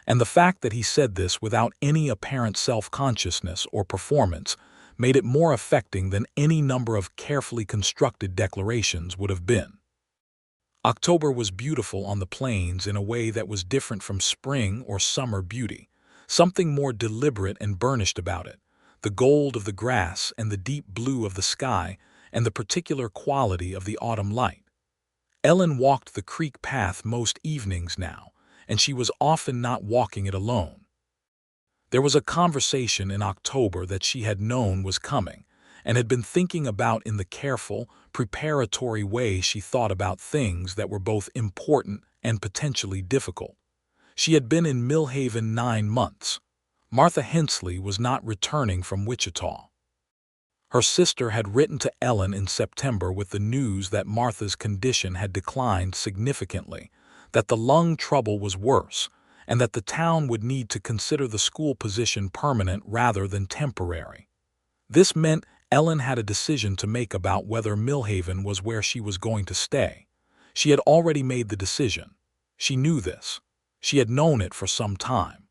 And the fact that he said this without any apparent self-consciousness or performance made it more affecting than any number of carefully constructed declarations would have been. October was beautiful on the plains in a way that was different from spring or summer beauty, something more deliberate and burnished about it, the gold of the grass and the deep blue of the sky and the particular quality of the autumn light. Ellen walked the creek path most evenings now, and she was often not walking it alone. There was a conversation in October that she had known was coming, and had been thinking about in the careful, preparatory way she thought about things that were both important and potentially difficult. She had been in Millhaven 9 months. Martha Hensley was not returning from Wichita. Her sister had written to Ellen in September with the news that Martha's condition had declined significantly, that the lung trouble was worse, and that the town would need to consider the school position permanent rather than temporary. This meant Ellen had a decision to make about whether Millhaven was where she was going to stay. She had already made the decision. She knew this. She had known it for some time.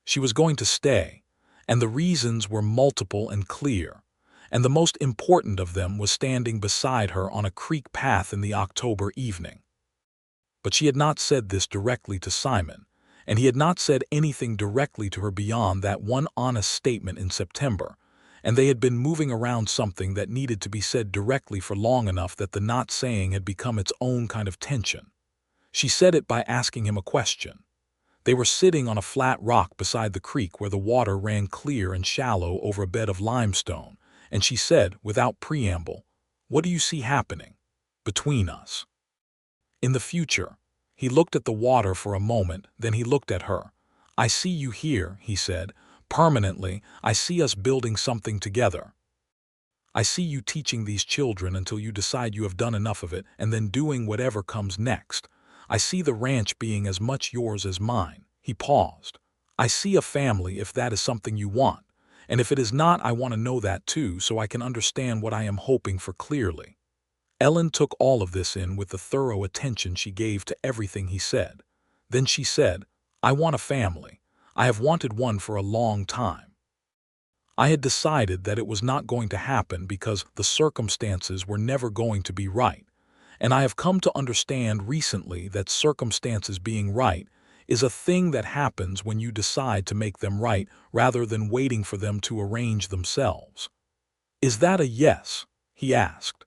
She was going to stay, and the reasons were multiple and clear, and the most important of them was standing beside her on a creek path in the October evening. But she had not said this directly to Simon, and he had not said anything directly to her beyond that one honest statement in September, and they had been moving around something that needed to be said directly for long enough that the not saying had become its own kind of tension. She said it by asking him a question. They were sitting on a flat rock beside the creek where the water ran clear and shallow over a bed of limestone, and she said, without preamble, "What do you see happening between us?" In the future. He looked at the water for a moment, then he looked at her. "I see you here," he said. "Permanently, I see us building something together. I see you teaching these children until you decide you have done enough of it, and then doing whatever comes next. I see the ranch being as much yours as mine." He paused. "I see a family if that is something you want, and if it is not, I want to know that too so I can understand what I am hoping for clearly." Ellen took all of this in with the thorough attention she gave to everything he said. Then she said, "I want a family. I have wanted one for a long time. I had decided that it was not going to happen because the circumstances were never going to be right, and I have come to understand recently that circumstances being right is a thing that happens when you decide to make them right rather than waiting for them to arrange themselves." "Is that a yes?" he asked.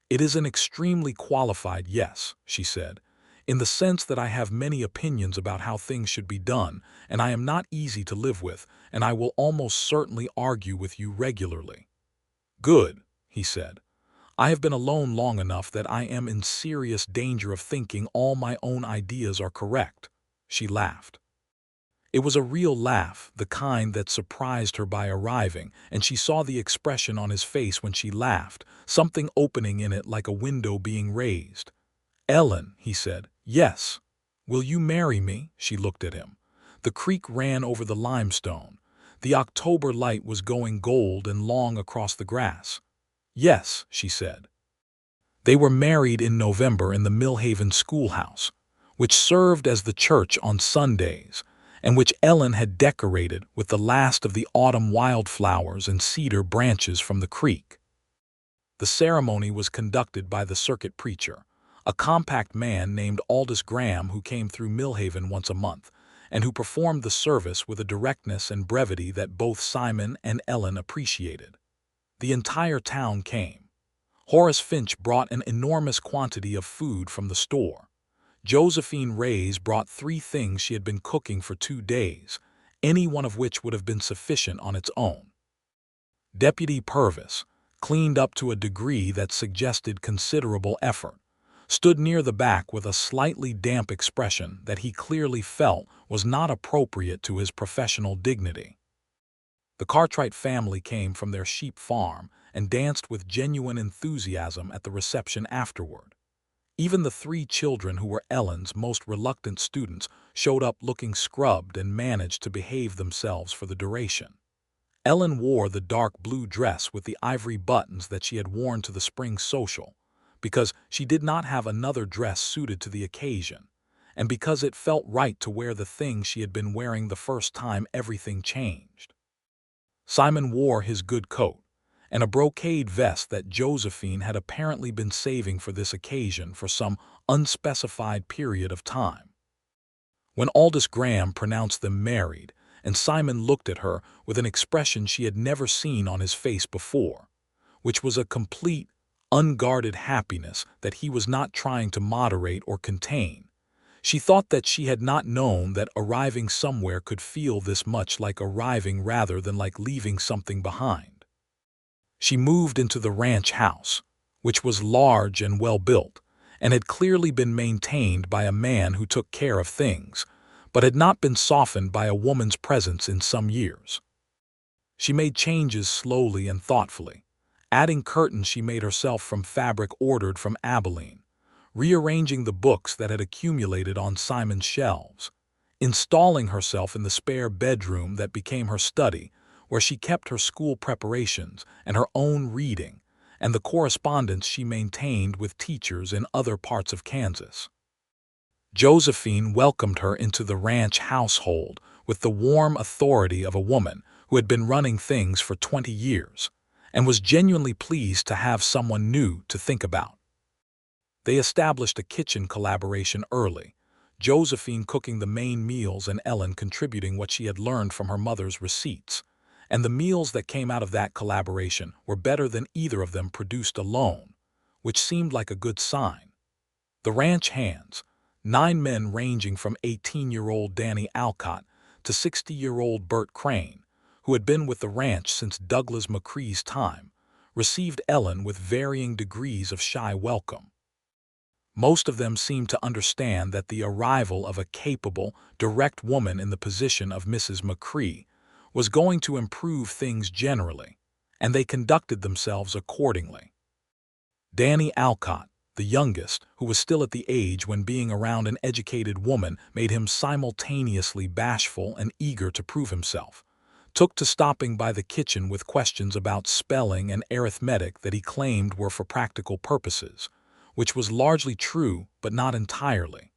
"It is an extremely qualified yes," she said, "in the sense that I have many opinions about how things should be done, and I am not easy to live with, and I will almost certainly argue with you regularly." "Good," he said. "I have been alone long enough that I am in serious danger of thinking all my own ideas are correct." She laughed. It was a real laugh, the kind that surprised her by arriving, and she saw the expression on his face when she laughed, something opening in it like a window being raised. "Ellen," he said, "yes. Will you marry me?" She looked at him. The creek ran over the limestone. The October light was going gold and long across the grass. "Yes," she said. They were married in November in the Millhaven schoolhouse, which served as the church on Sundays, and which Ellen had decorated with the last of the autumn wildflowers and cedar branches from the creek. The ceremony was conducted by the circuit preacher, a compact man named Aldous Graham who came through Millhaven once a month, and who performed the service with a directness and brevity that both Simon and Ellen appreciated. The entire town came. Horace Finch brought an enormous quantity of food from the store. Josephine Reyes brought 3 things she had been cooking for 2 days, any one of which would have been sufficient on its own. Deputy Purvis cleaned up to a degree that suggested considerable effort. stood near the back with a slightly damp expression that he clearly felt was not appropriate to his professional dignity. The Cartwright family came from their sheep farm and danced with genuine enthusiasm at the reception afterward. Even the 3 children who were Ellen's most reluctant students showed up looking scrubbed and managed to behave themselves for the duration. Ellen wore the dark blue dress with the ivory buttons that she had worn to the spring social, because she did not have another dress suited to the occasion, and because it felt right to wear the thing she had been wearing the first time everything changed. Simon wore his good coat and a brocade vest that Josephine had apparently been saving for this occasion for some unspecified period of time. When Aldous Graham pronounced them married, and Simon looked at her with an expression she had never seen on his face before, which was a complete, unguarded happiness that he was not trying to moderate or contain, she thought that she had not known that arriving somewhere could feel this much like arriving rather than like leaving something behind. She moved into the ranch house, which was large and well-built, and had clearly been maintained by a man who took care of things, but had not been softened by a woman's presence in some years. She made changes slowly and thoughtfully, adding curtains she made herself from fabric ordered from Abilene, rearranging the books that had accumulated on Simon's shelves, installing herself in the spare bedroom that became her study, where she kept her school preparations and her own reading and the correspondence she maintained with teachers in other parts of Kansas. Josephine welcomed her into the ranch household with the warm authority of a woman who had been running things for 20 years and was genuinely pleased to have someone new to think about. They established a kitchen collaboration early, Josephine cooking the main meals and Ellen contributing what she had learned from her mother's receipts, and the meals that came out of that collaboration were better than either of them produced alone, which seemed like a good sign. The ranch hands, 9 men ranging from 18-year-old Danny Alcott to 60-year-old Bert Crane, who had been with the ranch since Douglas McCrae's time, received Ellen with varying degrees of shy welcome. Most of them seemed to understand that the arrival of a capable, direct woman in the position of Mrs. McCrae was going to improve things generally, and they conducted themselves accordingly. Danny Alcott, the youngest, who was still at the age when being around an educated woman made him simultaneously bashful and eager to prove himself, took to stopping by the kitchen with questions about spelling and arithmetic that he claimed were for practical purposes, which was largely true but not entirely.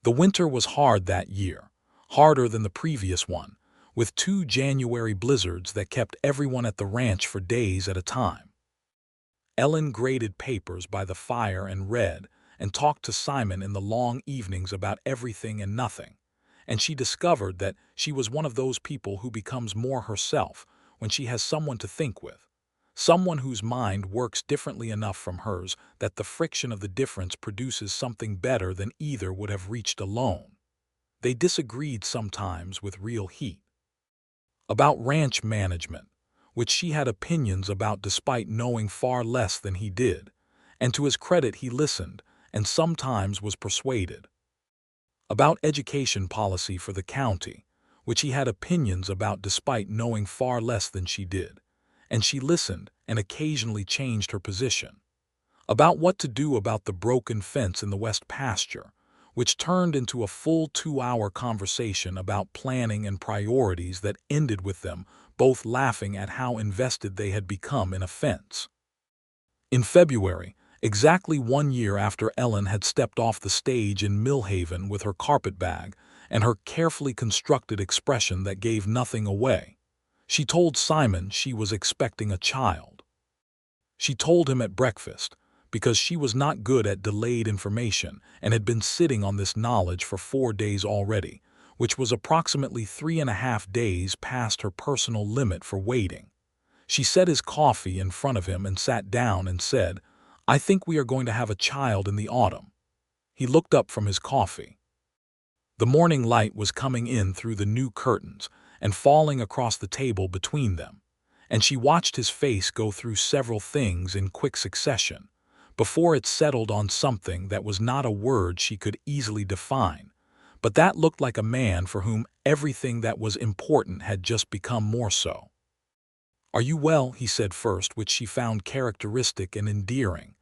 The winter was hard that year, harder than the previous one, with 2 January blizzards that kept everyone at the ranch for days at a time. Ellen graded papers by the fire and read and talked to Simon in the long evenings about everything and nothing, and she discovered that she was one of those people who becomes more herself when she has someone to think with, someone whose mind works differently enough from hers that the friction of the difference produces something better than either would have reached alone. They disagreed sometimes with real heat. About ranch management, which she had opinions about despite knowing far less than he did, and to his credit he listened and sometimes was persuaded. About education policy for the county, which he had opinions about despite knowing far less than she did, and she listened and occasionally changed her position. About what to do about the broken fence in the west pasture, which turned into a full 2-hour conversation about planning and priorities that ended with them both laughing at how invested they had become in a fence. In February, exactly 1 year after Ellen had stepped off the stage in Millhaven with her carpetbag and her carefully constructed expression that gave nothing away, she told Simon she was expecting a child. She told him at breakfast, because she was not good at delayed information and had been sitting on this knowledge for 4 days already, which was approximately 3.5 days past her personal limit for waiting. She set his coffee in front of him and sat down and said, "I think we are going to have a child in the autumn." He looked up from his coffee. The morning light was coming in through the new curtains and falling across the table between them, and she watched his face go through several things in quick succession, before it settled on something that was not a word she could easily define, but that looked like a man for whom everything that was important had just become more so. "Are you well?" he said first, which she found characteristic and endearing.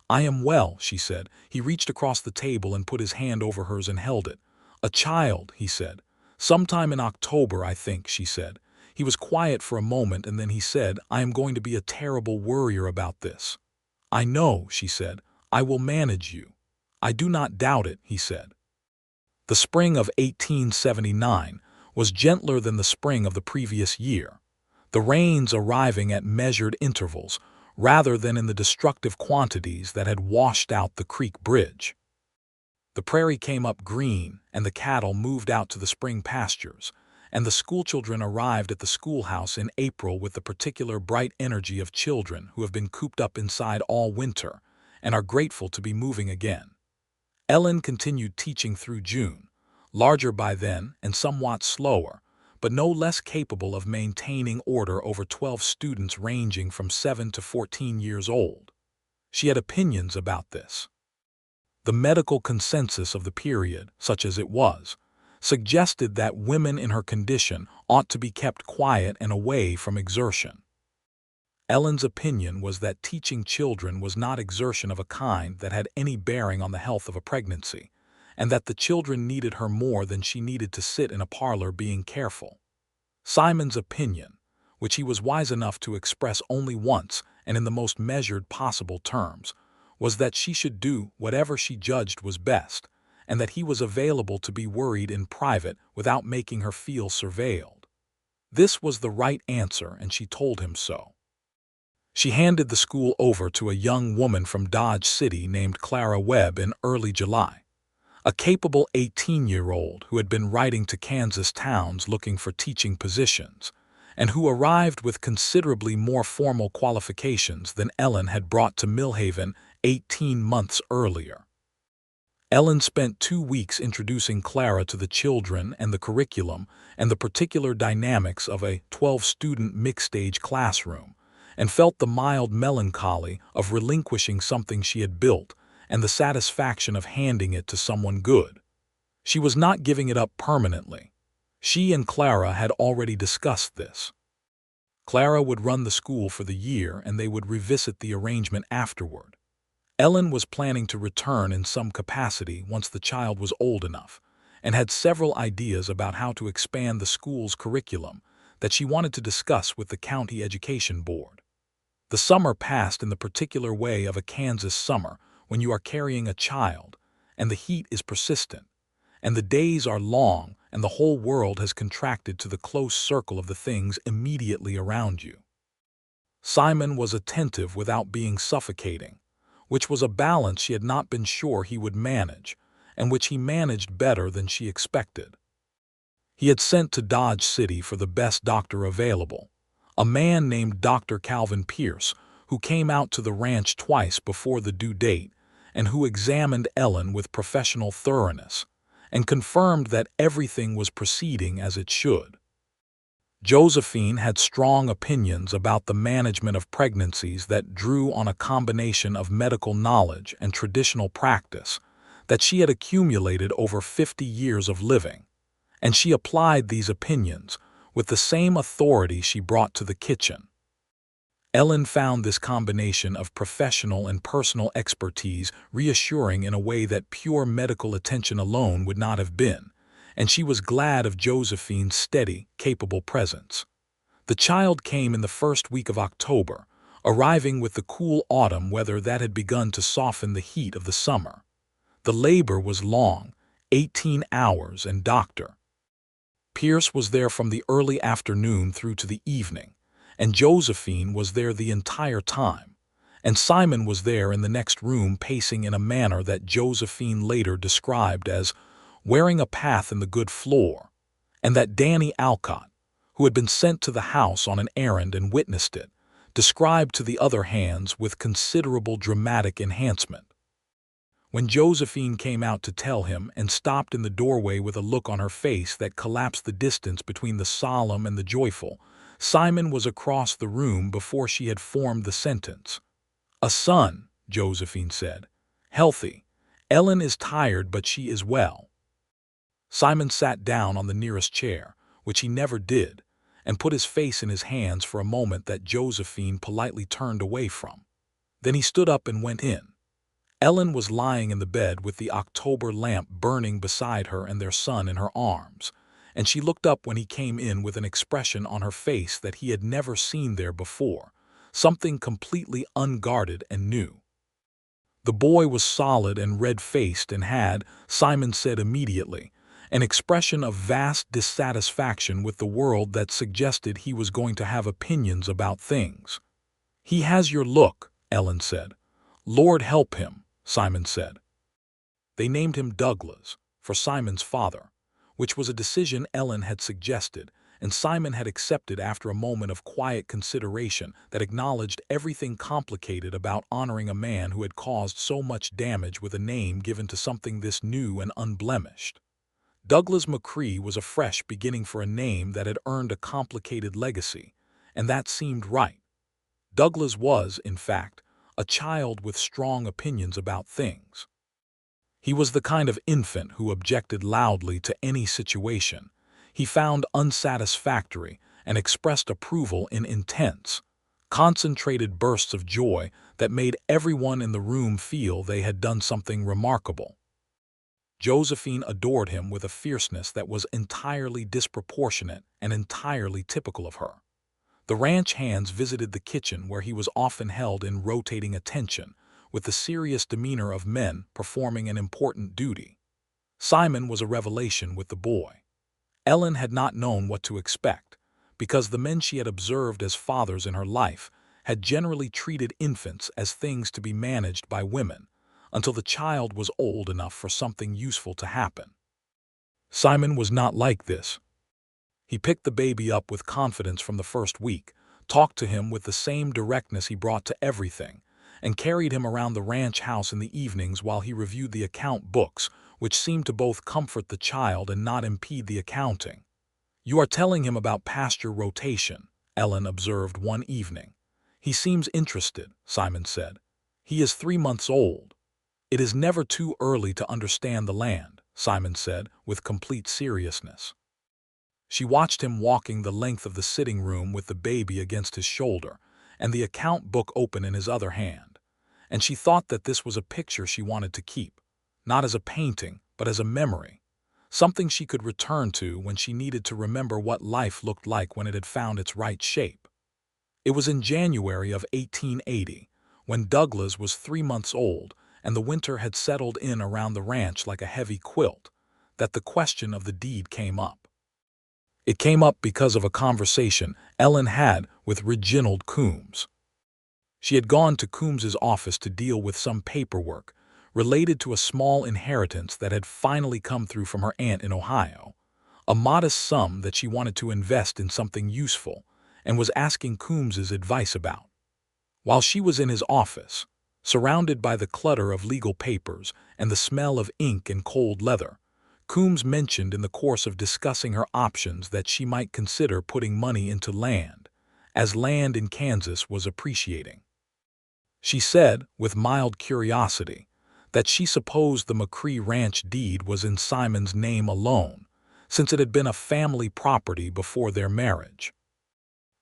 "I am well," she said. He reached across the table and put his hand over hers and held it. "A child," he said. "Sometime in October, I think," she said. He was quiet for a moment, and then he said, "I am going to be a terrible worrier about this." "I know," she said. "I will manage you." "I do not doubt it," he said. The spring of 1879 was gentler than the spring of the previous year, the rains arriving at measured intervals rather than in the destructive quantities that had washed out the creek bridge. The prairie came up green, and the cattle moved out to the spring pastures, and the schoolchildren arrived at the schoolhouse in April with the particular bright energy of children who have been cooped up inside all winter and are grateful to be moving again. Ellen continued teaching through June, larger by then and somewhat slower, but no less capable of maintaining order over 12 students ranging from 7 to 14 years old. She had opinions about this. The medical consensus of the period, such as it was, suggested that women in her condition ought to be kept quiet and away from exertion. Ellen's opinion was that teaching children was not exertion of a kind that had any bearing on the health of a pregnancy, and that the children needed her more than she needed to sit in a parlor being careful. Simon's opinion, which he was wise enough to express only once and in the most measured possible terms, was that she should do whatever she judged was best, and that he was available to be worried in private without making her feel surveilled. This was the right answer, and she told him so. She handed the school over to a young woman from Dodge City named Clara Webb in early July, a capable 18-year-old who had been writing to Kansas towns looking for teaching positions, and who arrived with considerably more formal qualifications than Ellen had brought to Millhaven 18 months earlier. Ellen spent 2 weeks introducing Clara to the children and the curriculum and the particular dynamics of a 12-student mixed-age classroom, and felt the mild melancholy of relinquishing something she had built and the satisfaction of handing it to someone good. She was not giving it up permanently. She and Clara had already discussed this. Clara would run the school for the year, and they would revisit the arrangement afterward. Ellen was planning to return in some capacity once the child was old enough, and had several ideas about how to expand the school's curriculum that she wanted to discuss with the county education board. The summer passed in the particular way of a Kansas summer when you are carrying a child, and the heat is persistent, and the days are long, and the whole world has contracted to the close circle of the things immediately around you. Simon was attentive without being suffocating, which was a balance she had not been sure he would manage, and which he managed better than she expected. He had sent to Dodge City for the best doctor available, a man named Dr. Calvin Pierce, who came out to the ranch twice before the due date and who examined Ellen with professional thoroughness and confirmed that everything was proceeding as it should. Josephine had strong opinions about the management of pregnancies that drew on a combination of medical knowledge and traditional practice that she had accumulated over 50 years of living, and she applied these opinions with the same authority she brought to the kitchen. Ellen found this combination of professional and personal expertise reassuring in a way that pure medical attention alone would not have been, and she was glad of Josephine's steady, capable presence. The child came in the first week of October, arriving with the cool autumn weather that had begun to soften the heat of the summer. The labor was long, 18 hours, and Dr. Pierce was there from the early afternoon through to the evening, and Josephine was there the entire time, and Simon was there in the next room pacing in a manner that Josephine later described as wearing a path in the good floor, and that Danny Alcott, who had been sent to the house on an errand and witnessed it, described to the other hands with considerable dramatic enhancement. When Josephine came out to tell him and stopped in the doorway with a look on her face that collapsed the distance between the solemn and the joyful, Simon was across the room before she had formed the sentence. "A son," Josephine said. "Healthy. Ellen is tired, but she is well." Simon sat down on the nearest chair, which he never did, and put his face in his hands for a moment that Josephine politely turned away from. Then he stood up and went in. Ellen was lying in the bed with the October lamp burning beside her and their son in her arms, and she looked up when he came in with an expression on her face that he had never seen there before, something completely unguarded and new. The boy was solid and red-faced and had, Simon said immediately, an expression of vast dissatisfaction with the world that suggested he was going to have opinions about things. "He has your look," Ellen said. "Lord help him," Simon said. They named him Douglas, for Simon's father, which was a decision Ellen had suggested, and Simon had accepted after a moment of quiet consideration that acknowledged everything complicated about honoring a man who had caused so much damage with a name given to something this new and unblemished. Douglas McCrae was a fresh beginning for a name that had earned a complicated legacy, and that seemed right. Douglas was, in fact, a child with strong opinions about things. He was the kind of infant who objected loudly to any situation he found unsatisfactory and expressed approval in intense, concentrated bursts of joy that made everyone in the room feel they had done something remarkable. Josephine adored him with a fierceness that was entirely disproportionate and entirely typical of her. The ranch hands visited the kitchen where he was often held in rotating attention, with the serious demeanor of men performing an important duty. Simon was a revelation with the boy. Ellen had not known what to expect, because the men she had observed as fathers in her life had generally treated infants as things to be managed by women, until the child was old enough for something useful to happen. Simon was not like this. He picked the baby up with confidence from the first week, talked to him with the same directness he brought to everything, and carried him around the ranch house in the evenings while he reviewed the account books, which seemed to both comfort the child and not impede the accounting. "You are telling him about pasture rotation," Ellen observed one evening. "He seems interested," Simon said. "He is 3 months old." "It is never too early to understand the land," Simon said with complete seriousness. She watched him walking the length of the sitting room with the baby against his shoulder and the account book open in his other hand, and she thought that this was a picture she wanted to keep, not as a painting, but as a memory, something she could return to when she needed to remember what life looked like when it had found its right shape. It was in January of 1880, when Douglas was 3 months old and the winter had settled in around the ranch like a heavy quilt, that the question of the deed came up. It came up because of a conversation Ellen had with Reginald Coombs. She had gone to Coombs's office to deal with some paperwork related to a small inheritance that had finally come through from her aunt in Ohio, a modest sum that she wanted to invest in something useful and was asking Coombs's advice about. While she was in his office, surrounded by the clutter of legal papers and the smell of ink and cold leather, Coombs mentioned in the course of discussing her options that she might consider putting money into land, as land in Kansas was appreciating. She said, with mild curiosity, that she supposed the McCrae Ranch deed was in Simon's name alone, since it had been a family property before their marriage.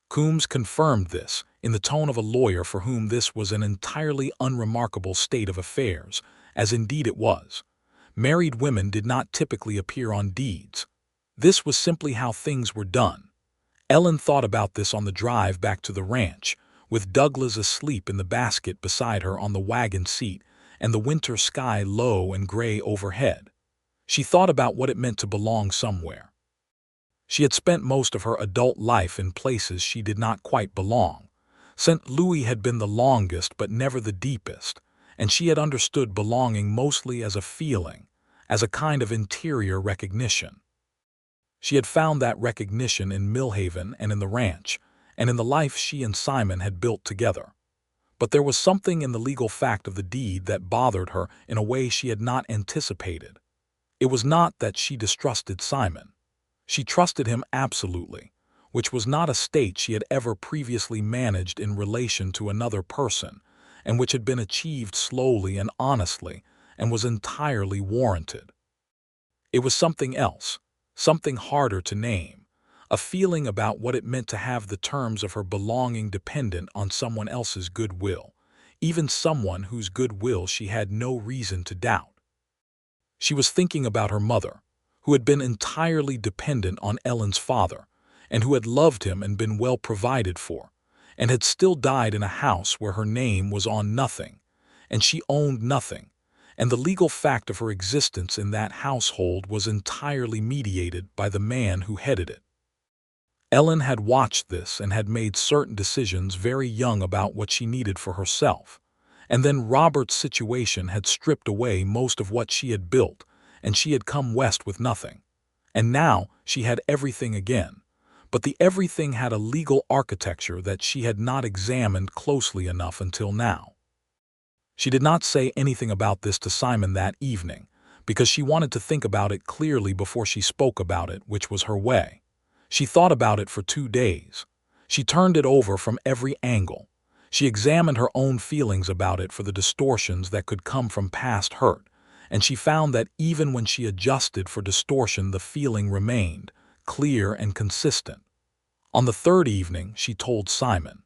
Coombs confirmed this in the tone of a lawyer for whom this was an entirely unremarkable state of affairs, as indeed it was. Married women did not typically appear on deeds. This was simply how things were done. Ellen thought about this on the drive back to the ranch, with Douglas asleep in the basket beside her on the wagon seat and the winter sky low and gray overhead. She thought about what it meant to belong somewhere. She had spent most of her adult life in places she did not quite belong. St. Louis had been the longest but never the deepest, and she had understood belonging mostly as a feeling, as a kind of interior recognition. She had found that recognition in Millhaven and in the ranch, and in the life she and Simon had built together. But there was something in the legal fact of the deed that bothered her in a way she had not anticipated. It was not that she distrusted Simon. She trusted him absolutely, which was not a state she had ever previously managed in relation to another person, and which had been achieved slowly and honestly, and was entirely warranted. It was something else, something harder to name, a feeling about what it meant to have the terms of her belonging dependent on someone else's goodwill, even someone whose goodwill she had no reason to doubt. She was thinking about her mother, who had been entirely dependent on Ellen's father, and who had loved him and been well provided for, and had still died in a house where her name was on nothing, and she owned nothing, and the legal fact of her existence in that household was entirely mediated by the man who headed it. Ellen had watched this and had made certain decisions very young about what she needed for herself, and then Robert's situation had stripped away most of what she had built, and she had come west with nothing. And now she had everything again, but the everything had a legal architecture that she had not examined closely enough until now. She did not say anything about this to Simon that evening, because she wanted to think about it clearly before she spoke about it, which was her way. She thought about it for 2 days. She turned it over from every angle. She examined her own feelings about it for the distortions that could come from past hurt, and she found that even when she adjusted for distortion, the feeling remained clear and consistent. On the third evening, she told Simon.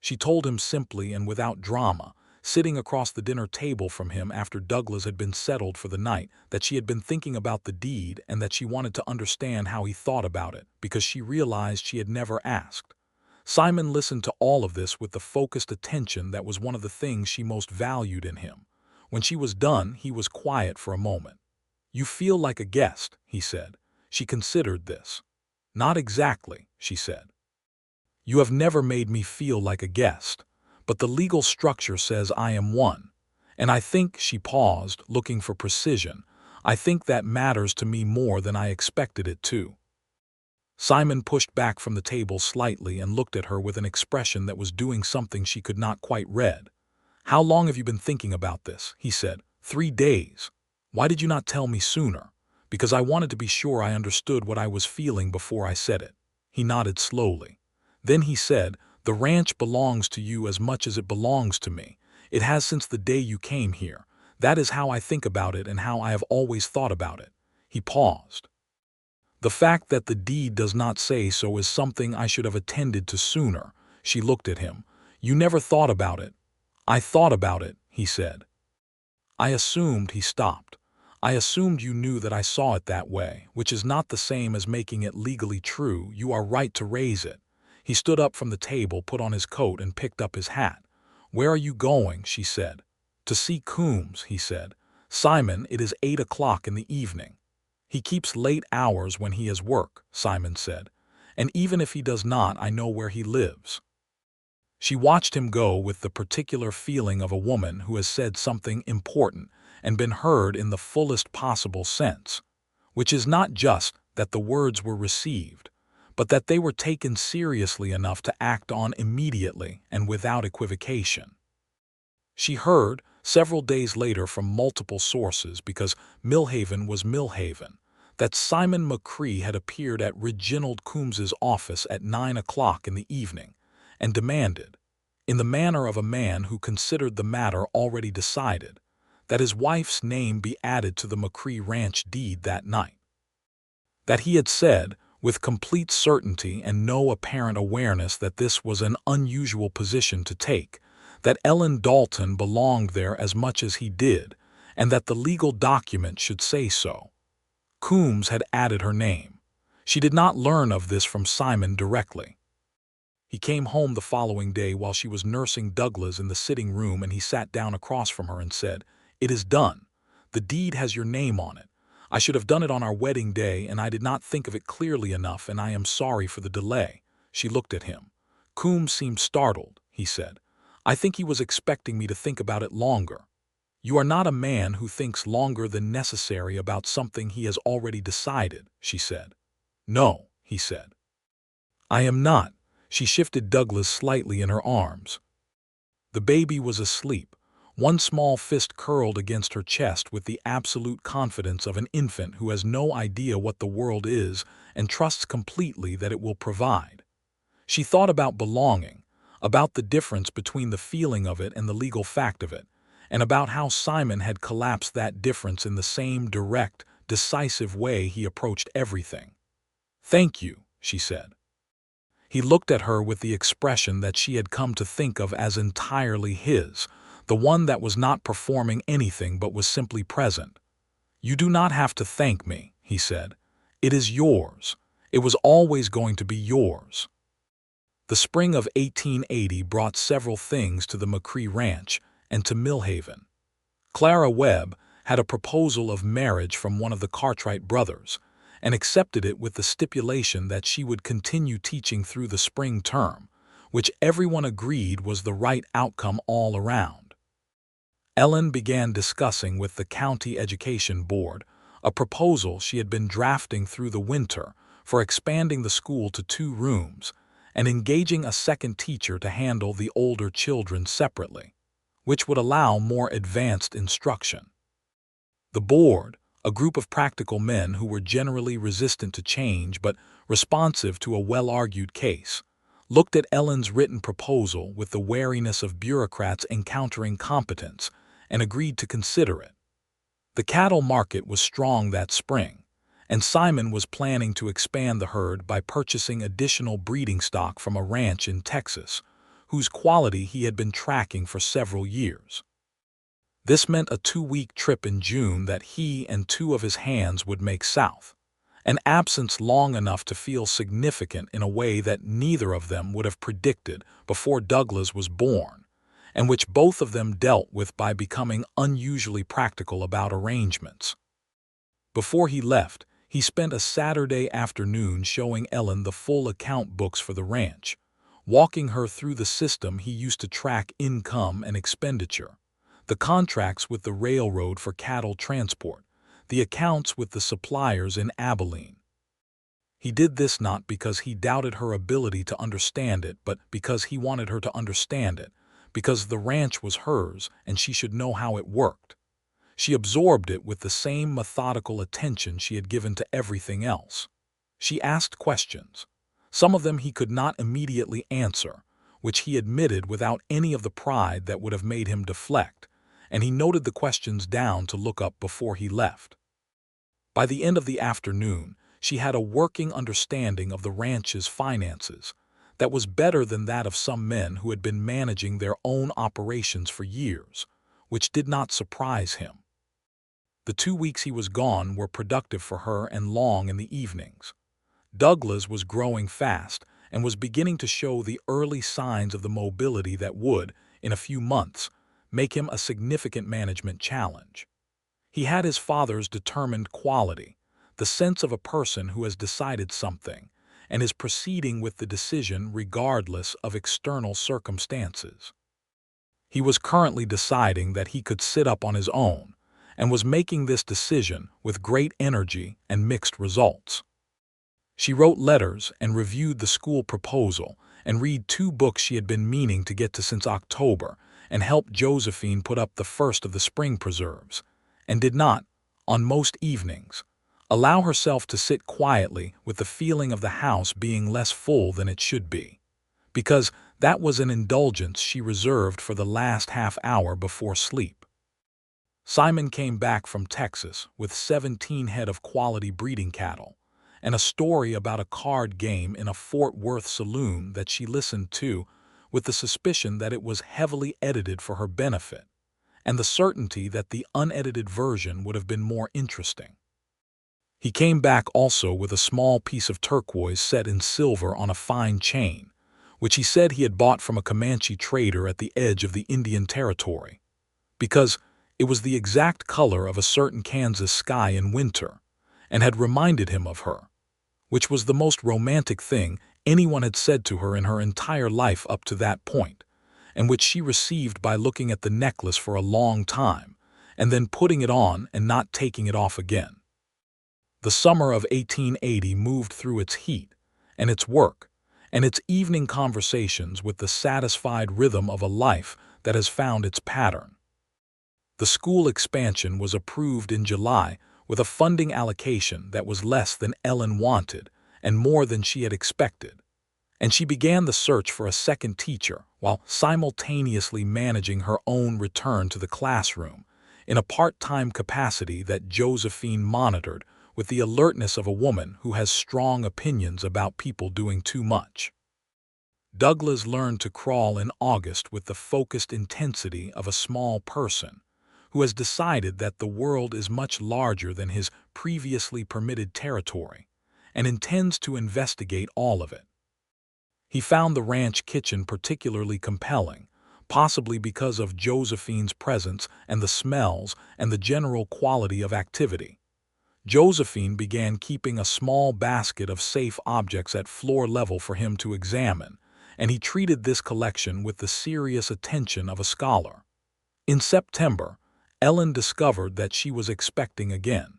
She told him simply and without drama, sitting across the dinner table from him after Douglas had been settled for the night, that she had been thinking about the deed and that she wanted to understand how he thought about it, because she realized she had never asked. Simon listened to all of this with the focused attention that was one of the things she most valued in him. When she was done, he was quiet for a moment. "You feel like a guest," he said. She considered this. "Not exactly," she said. "You have never made me feel like a guest, but the legal structure says I am one. And I think," she paused, looking for precision, "I think that matters to me more than I expected it to." Simon pushed back from the table slightly and looked at her with an expression that was doing something she could not quite read. "How long have you been thinking about this?" he said. 3 days. "Why did you not tell me sooner?" "Because I wanted to be sure I understood what I was feeling before I said it." He nodded slowly. Then he said, "The ranch belongs to you as much as it belongs to me. It has since the day you came here. That is how I think about it and how I have always thought about it." He paused. "The fact that the deed does not say so is something I should have attended to sooner." She looked at him. "You never thought about it." "I thought about it," he said. "I assumed," he stopped. "I assumed you knew that I saw it that way, which is not the same as making it legally true. You are right to raise it." He stood up from the table, put on his coat, and picked up his hat. "Where are you going?" she said. "To see Coombs," he said. "Simon, it is 8 o'clock in the evening." "He keeps late hours when he has work," Simon said. "And even if he does not, I know where he lives." She watched him go with the particular feeling of a woman who has said something important and been heard in the fullest possible sense, which is not just that the words were received, but that they were taken seriously enough to act on immediately and without equivocation. She heard, several days later from multiple sources, because Millhaven was Millhaven, that Simon McCrae had appeared at Reginald Coombs's office at 9 o'clock in the evening and demanded, in the manner of a man who considered the matter already decided, that his wife's name be added to the McCrae ranch deed that night. That he had said, with complete certainty and no apparent awareness that this was an unusual position to take, that Ellen Dalton belonged there as much as he did, and that the legal document should say so. Coombs had added her name. She did not learn of this from Simon directly. He came home the following day while she was nursing Douglas in the sitting room, and he sat down across from her and said, "It is done. The deed has your name on it. I should have done it on our wedding day, and I did not think of it clearly enough, and I am sorry for the delay." She looked at him. "Coombs seemed startled," he said. "I think he was expecting me to think about it longer." "You are not a man who thinks longer than necessary about something he has already decided," she said. "No," he said. "I am not." She shifted Douglas slightly in her arms. The baby was asleep, one small fist curled against her chest with the absolute confidence of an infant who has no idea what the world is and trusts completely that it will provide. She thought about belonging, about the difference between the feeling of it and the legal fact of it, and about how Simon had collapsed that difference in the same direct, decisive way he approached everything. "Thank you," she said. He looked at her with the expression that she had come to think of as entirely his, the one that was not performing anything but was simply present. "You do not have to thank me," he said. "It is yours. It was always going to be yours." The spring of 1880 brought several things to the McCrae Ranch and to Millhaven. Clara Webb had a proposal of marriage from one of the Cartwright brothers, and accepted it with the stipulation that she would continue teaching through the spring term, which everyone agreed was the right outcome all around. Ellen began discussing with the County Education Board a proposal she had been drafting through the winter for expanding the school to 2 rooms and engaging a second teacher to handle the older children separately, which would allow more advanced instruction. The board, a group of practical men who were generally resistant to change but responsive to a well-argued case, looked at Ellen's written proposal with the wariness of bureaucrats encountering competence and agreed to consider it. The cattle market was strong that spring, and Simon was planning to expand the herd by purchasing additional breeding stock from a ranch in Texas, whose quality he had been tracking for several years. This meant a 2-week trip in June that he and 2 of his hands would make south, an absence long enough to feel significant in a way that neither of them would have predicted before Douglas was born, and which both of them dealt with by becoming unusually practical about arrangements. Before he left, he spent a Saturday afternoon showing Ellen the full account books for the ranch, walking her through the system he used to track income and expenditure, the contracts with the railroad for cattle transport, the accounts with the suppliers in Abilene. He did this not because he doubted her ability to understand it, but because he wanted her to understand it, because the ranch was hers and she should know how it worked. She absorbed it with the same methodical attention she had given to everything else. She asked questions. Some of them he could not immediately answer, which he admitted without any of the pride that would have made him deflect, and he noted the questions down to look up before he left. By the end of the afternoon, she had a working understanding of the ranch's finances that was better than that of some men who had been managing their own operations for years, which did not surprise him. The 2 weeks he was gone were productive for her and long in the evenings. Douglas was growing fast and was beginning to show the early signs of the mobility that would, in a few months, make him a significant management challenge. He had his father's determined quality, the sense of a person who has decided something and is proceeding with the decision regardless of external circumstances. He was currently deciding that he could sit up on his own, and was making this decision with great energy and mixed results. She wrote letters and reviewed the school proposal and read 2 books she had been meaning to get to since October, and helped Josephine put up the first of the spring preserves, and did not, on most evenings, allow herself to sit quietly with the feeling of the house being less full than it should be, because that was an indulgence she reserved for the last half hour before sleep. Simon came back from Texas with 17 head of quality breeding cattle, and a story about a card game in a Fort Worth saloon that she listened to with the suspicion that it was heavily edited for her benefit, and the certainty that the unedited version would have been more interesting. He came back also with a small piece of turquoise set in silver on a fine chain, which he said he had bought from a Comanche trader at the edge of the Indian Territory, because it was the exact color of a certain Kansas sky in winter, and had reminded him of her, which was the most romantic thing anyone had said to her in her entire life up to that point, and which she received by looking at the necklace for a long time, and then putting it on and not taking it off again. The summer of 1880 moved through its heat, and its work, and its evening conversations with the satisfied rhythm of a life that has found its pattern. The school expansion was approved in July with a funding allocation that was less than Ellen wanted and more than she had expected, and she began the search for a second teacher while simultaneously managing her own return to the classroom in a part-time capacity that Josephine monitored with the alertness of a woman who has strong opinions about people doing too much. Douglas learned to crawl in August with the focused intensity of a small person who has decided that the world is much larger than his previously permitted territory and intends to investigate all of it. He found the ranch kitchen particularly compelling, possibly because of Josephine's presence and the smells and the general quality of activity. Josephine began keeping a small basket of safe objects at floor level for him to examine, and he treated this collection with the serious attention of a scholar. In September, Ellen discovered that she was expecting again.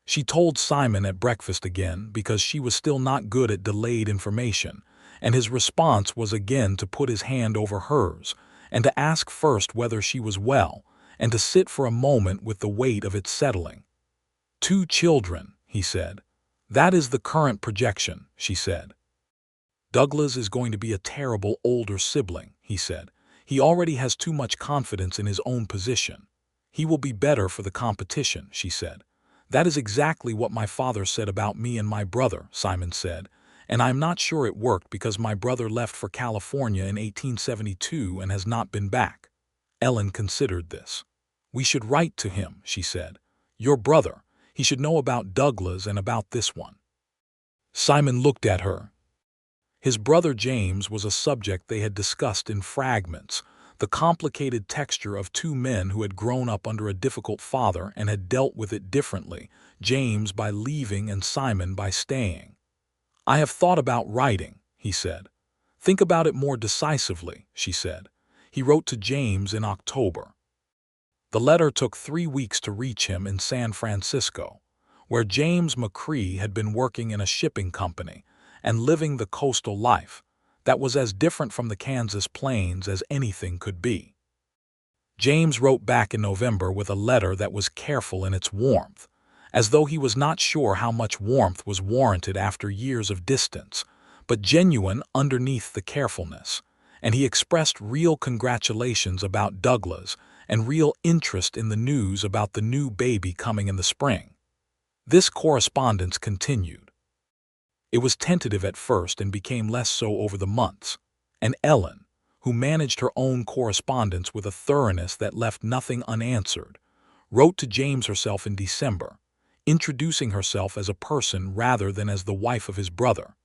She told Simon at breakfast again because she was still not good at delayed information, and his response was again to put his hand over hers and to ask first whether she was well and to sit for a moment with the weight of it settling. 2 children, he said. That is the current projection, she said. Douglas is going to be a terrible older sibling, he said. He already has too much confidence in his own position. He will be better for the competition, she said. That is exactly what my father said about me and my brother, Simon said, and I am not sure it worked because my brother left for California in 1872 and has not been back. Ellen considered this. We should write to him, she said. Your brother. He should know about Douglas and about this one. Simon looked at her. His brother James was a subject they had discussed in fragments, the complicated texture of 2 men who had grown up under a difficult father and had dealt with it differently, James by leaving and Simon by staying. I have thought about writing, he said. Think about it more decisively, she said. He wrote to James in October. The letter took 3 weeks to reach him in San Francisco, where James McCrae had been working in a shipping company and living the coastal life that was as different from the Kansas plains as anything could be. James wrote back in November with a letter that was careful in its warmth, as though he was not sure how much warmth was warranted after years of distance, but genuine underneath the carefulness, and he expressed real congratulations about Douglas and real interest in the news about the new baby coming in the spring. This correspondence continued. It was tentative at first and became less so over the months, and Ellen, who managed her own correspondence with a thoroughness that left nothing unanswered, wrote to James herself in December, introducing herself as a person rather than as the wife of his brother,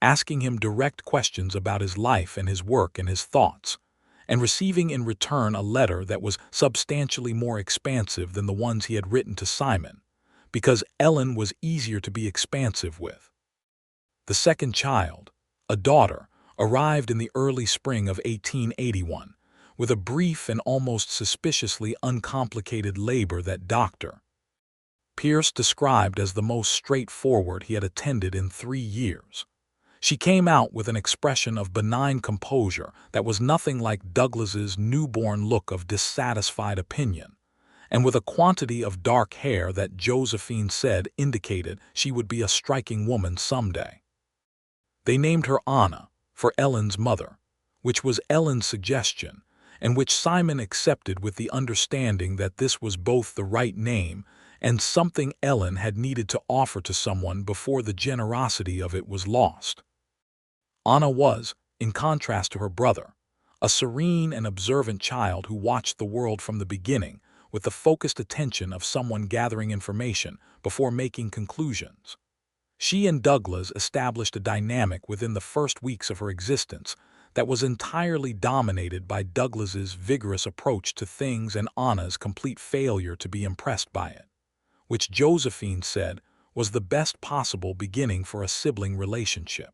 asking him direct questions about his life and his work and his thoughts, and receiving in return a letter that was substantially more expansive than the ones he had written to Simon, because Ellen was easier to be expansive with. The second child, a daughter, arrived in the early spring of 1881, with a brief and almost suspiciously uncomplicated labor that Dr. Pierce described as the most straightforward he had attended in 3 years. She came out with an expression of benign composure that was nothing like Douglas's newborn look of dissatisfied opinion, and with a quantity of dark hair that Josephine said indicated she would be a striking woman someday. They named her Anna, for Ellen's mother, which was Ellen's suggestion, and which Simon accepted with the understanding that this was both the right name and something Ellen had needed to offer to someone before the generosity of it was lost. Anna was, in contrast to her brother, a serene and observant child who watched the world from the beginning with the focused attention of someone gathering information before making conclusions. She and Douglas established a dynamic within the first weeks of her existence that was entirely dominated by Douglas's vigorous approach to things and Anna's complete failure to be impressed by it, which Josephine said was the best possible beginning for a sibling relationship.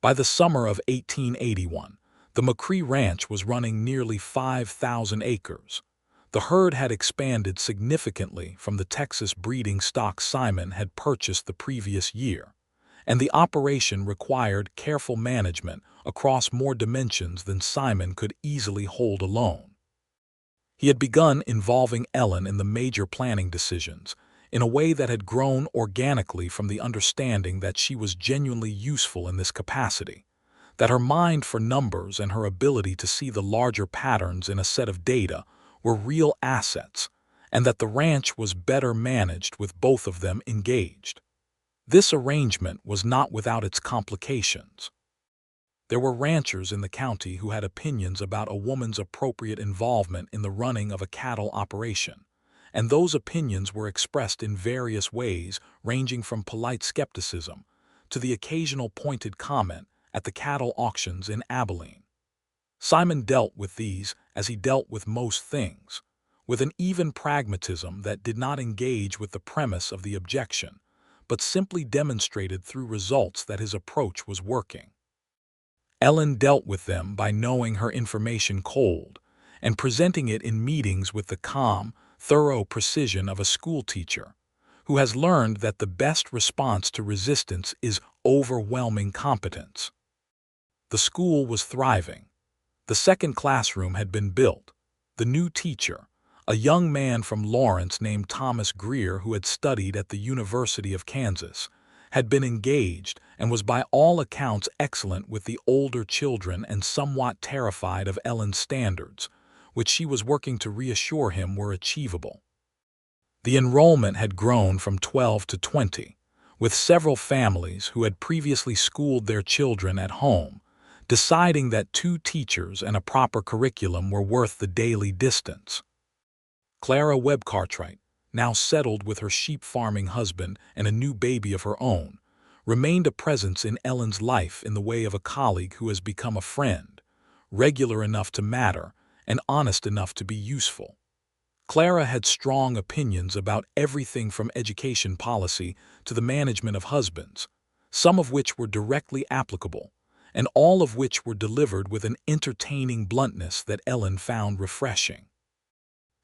By the summer of 1881, the McCrae Ranch was running nearly 5,000 acres. The herd had expanded significantly from the Texas breeding stock Simon had purchased the previous year, and the operation required careful management across more dimensions than Simon could easily hold alone. He had begun involving Ellen in the major planning decisions, in a way that had grown organically from the understanding that she was genuinely useful in this capacity, that her mind for numbers and her ability to see the larger patterns in a set of data were real assets, and that the ranch was better managed with both of them engaged. This arrangement was not without its complications. There were ranchers in the county who had opinions about a woman's appropriate involvement in the running of a cattle operation, and those opinions were expressed in various ways, ranging from polite skepticism to the occasional pointed comment at the cattle auctions in Abilene. Simon dealt with these as he dealt with most things, with an even pragmatism that did not engage with the premise of the objection, but simply demonstrated through results that his approach was working. Ellen dealt with them by knowing her information cold and presenting it in meetings with the calm, thorough precision of a schoolteacher who has learned that the best response to resistance is overwhelming competence. The school was thriving. The second classroom had been built. The new teacher, a young man from Lawrence named Thomas Greer who had studied at the University of Kansas, had been engaged and was by all accounts excellent with the older children and somewhat terrified of Ellen's standards, which she was working to reassure him were achievable. The enrollment had grown from 12 to 20, with several families who had previously schooled their children at home deciding that 2 teachers and a proper curriculum were worth the daily distance. Clara Webb Cartwright, now settled with her sheep-farming husband and a new baby of her own, remained a presence in Ellen's life in the way of a colleague who has become a friend, regular enough to matter and honest enough to be useful. Clara had strong opinions about everything from education policy to the management of husbands, some of which were directly applicable, and all of which were delivered with an entertaining bluntness that Ellen found refreshing.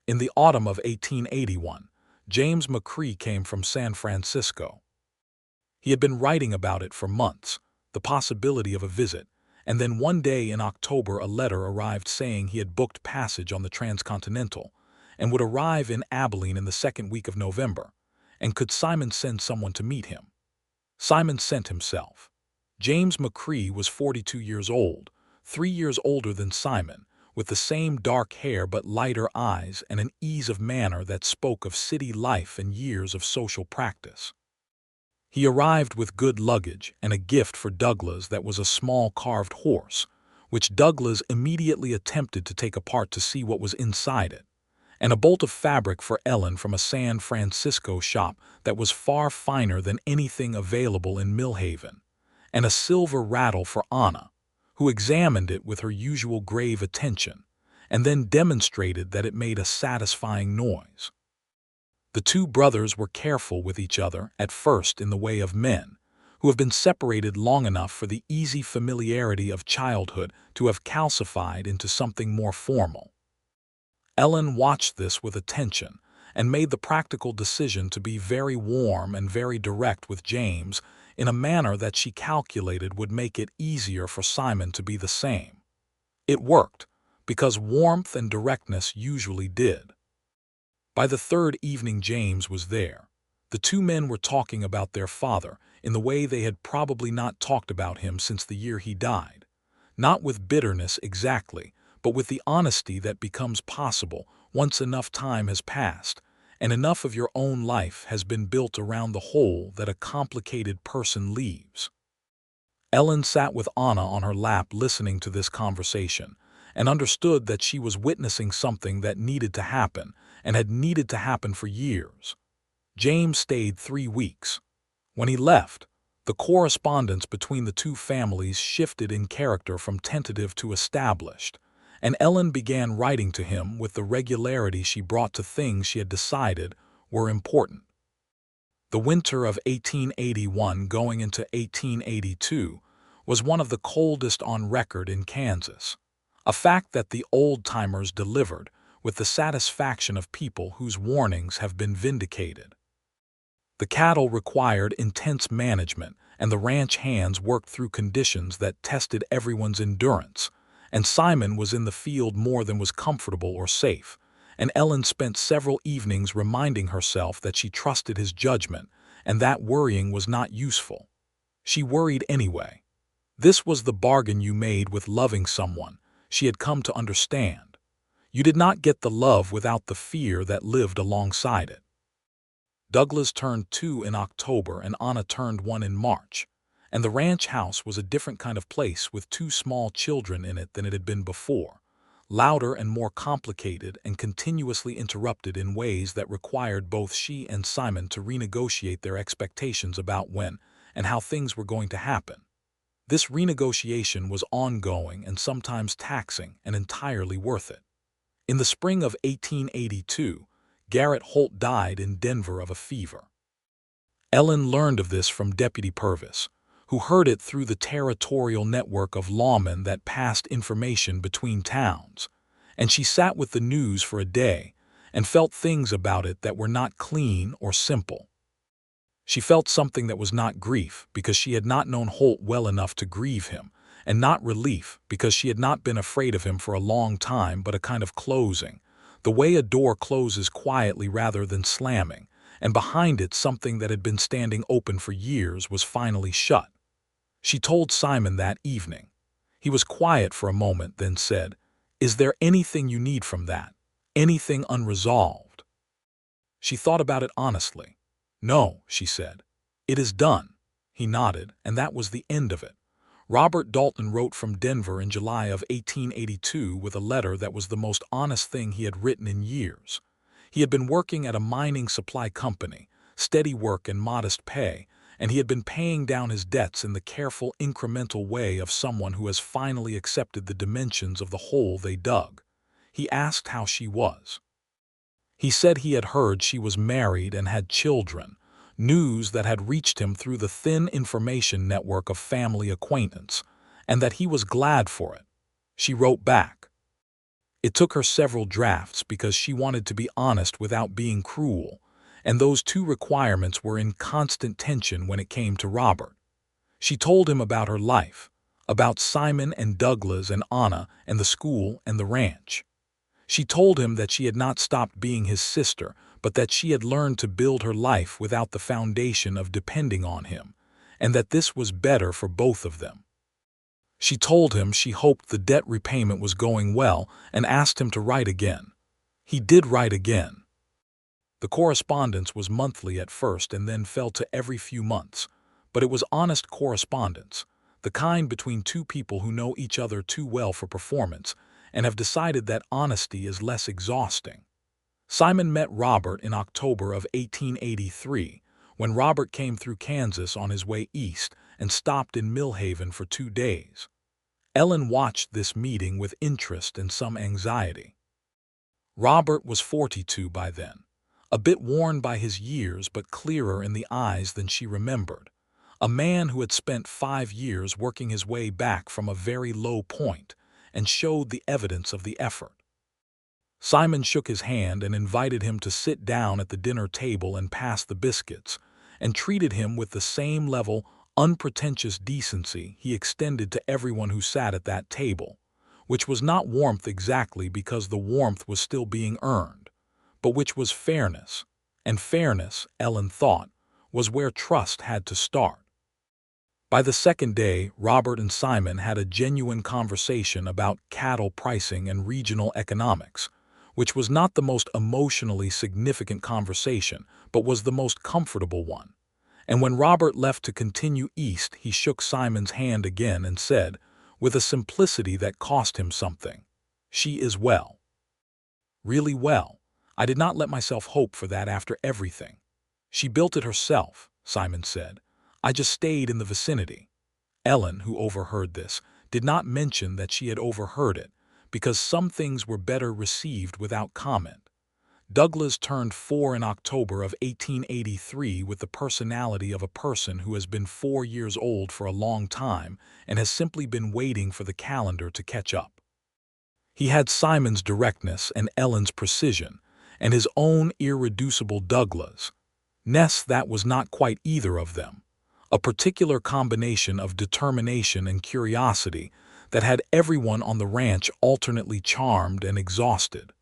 In the autumn of 1881, James McCrae came from San Francisco. He had been writing about it for months, the possibility of a visit, and then one day in October a letter arrived saying he had booked passage on the Transcontinental and would arrive in Abilene in the second week of November, and could Simon send someone to meet him? Simon sent himself. James McCrae was 42 years old, 3 years older than Simon, with the same dark hair but lighter eyes and an ease of manner that spoke of city life and years of social practice. He arrived with good luggage and a gift for Douglas that was a small carved horse, which Douglas immediately attempted to take apart to see what was inside it, and a bolt of fabric for Ellen from a San Francisco shop that was far finer than anything available in Millhaven, and a silver rattle for Anna, who examined it with her usual grave attention, and then demonstrated that it made a satisfying noise. The 2 brothers were careful with each other at first in the way of men, who have been separated long enough for the easy familiarity of childhood to have calcified into something more formal. Ellen watched this with attention and made the practical decision to be very warm and very direct with James in a manner that she calculated would make it easier for Simon to be the same. It worked, because warmth and directness usually did. By the 3rd evening James was there. The 2 men were talking about their father in the way they had probably not talked about him since the year he died. Not with bitterness exactly, but with the honesty that becomes possible once enough time has passed, and enough of your own life has been built around the hole that a complicated person leaves. Ellen sat with Anna on her lap listening to this conversation, and understood that she was witnessing something that needed to happen, and had needed to happen for years. James stayed 3 weeks. When he left, the correspondence between the 2 families shifted in character from tentative to established, and Ellen began writing to him with the regularity she brought to things she had decided were important. The winter of 1881 going into 1882 was one of the coldest on record in Kansas, a fact that the old-timers delivered with the satisfaction of people whose warnings have been vindicated. The cattle required intense management, and the ranch hands worked through conditions that tested everyone's endurance, and Simon was in the field more than was comfortable or safe, and Ellen spent several evenings reminding herself that she trusted his judgment and that worrying was not useful. She worried anyway. This was the bargain you made with loving someone, she had come to understand. You did not get the love without the fear that lived alongside it. Douglas turned 2 in October and Anna turned 1 in March, and the ranch house was a different kind of place with 2 small children in it than it had been before, louder and more complicated and continuously interrupted in ways that required both she and Simon to renegotiate their expectations about when and how things were going to happen. This renegotiation was ongoing and sometimes taxing and entirely worth it. In the spring of 1882, Garrett Holt died in Denver of a fever. Ellen learned of this from Deputy Purvis, who heard it through the territorial network of lawmen that passed information between towns, and she sat with the news for a day and felt things about it that were not clean or simple. She felt something that was not grief because she had not known Holt well enough to grieve him, and not relief because she had not been afraid of him for a long time, but a kind of closing, the way a door closes quietly rather than slamming, and behind it something that had been standing open for years was finally shut. She told Simon that evening. He was quiet for a moment, then said, "Is there anything you need from that? Anything unresolved?" She thought about it honestly. "No," she said. "It is done." He nodded, and that was the end of it. Robert Dalton wrote from Denver in July of 1882 with a letter that was the most honest thing he had written in years. He had been working at a mining supply company, steady work and modest pay, and he had been paying down his debts in the careful, incremental way of someone who has finally accepted the dimensions of the hole they dug. He asked how she was. He said he had heard she was married and had children, news that had reached him through the thin information network of family acquaintance, and that he was glad for it. She wrote back. It took her several drafts because she wanted to be honest without being cruel, and those 2 requirements were in constant tension when it came to Robert. She told him about her life, about Simon and Douglas and Anna and the school and the ranch. She told him that she had not stopped being his sister, but that she had learned to build her life without the foundation of depending on him, and that this was better for both of them. She told him she hoped the debt repayment was going well and asked him to write again. He did write again. The correspondence was monthly at first and then fell to every few months, but it was honest correspondence, the kind between 2 people who know each other too well for performance and have decided that honesty is less exhausting. Simon met Robert in October of 1883, when Robert came through Kansas on his way east and stopped in Millhaven for 2 days. Ellen watched this meeting with interest and some anxiety. Robert was 42 by then, a bit worn by his years but clearer in the eyes than she remembered, a man who had spent 5 years working his way back from a very low point and showed the evidence of the effort. Simon shook his hand and invited him to sit down at the dinner table and pass the biscuits, and treated him with the same level, unpretentious decency he extended to everyone who sat at that table, which was not warmth exactly because the warmth was still being earned, but which was fairness, and fairness, Ellen thought, was where trust had to start. By the second day, Robert and Simon had a genuine conversation about cattle pricing and regional economics, which was not the most emotionally significant conversation, but was the most comfortable one. And when Robert left to continue east, he shook Simon's hand again and said, with a simplicity that cost him something, "She is well." Really well. I did not let myself hope for that after everything. She built it herself, Simon said. I just stayed in the vicinity. Ellen, who overheard this, did not mention that she had overheard it, because some things were better received without comment. Douglas turned 4 in October of 1883 with the personality of a person who has been 4 years old for a long time and has simply been waiting for the calendar to catch up. He had Simon's directness and Ellen's precision, and his own irreducible Douglas-ness that was not quite either of them, a particular combination of determination and curiosity that had everyone on the ranch alternately charmed and exhausted.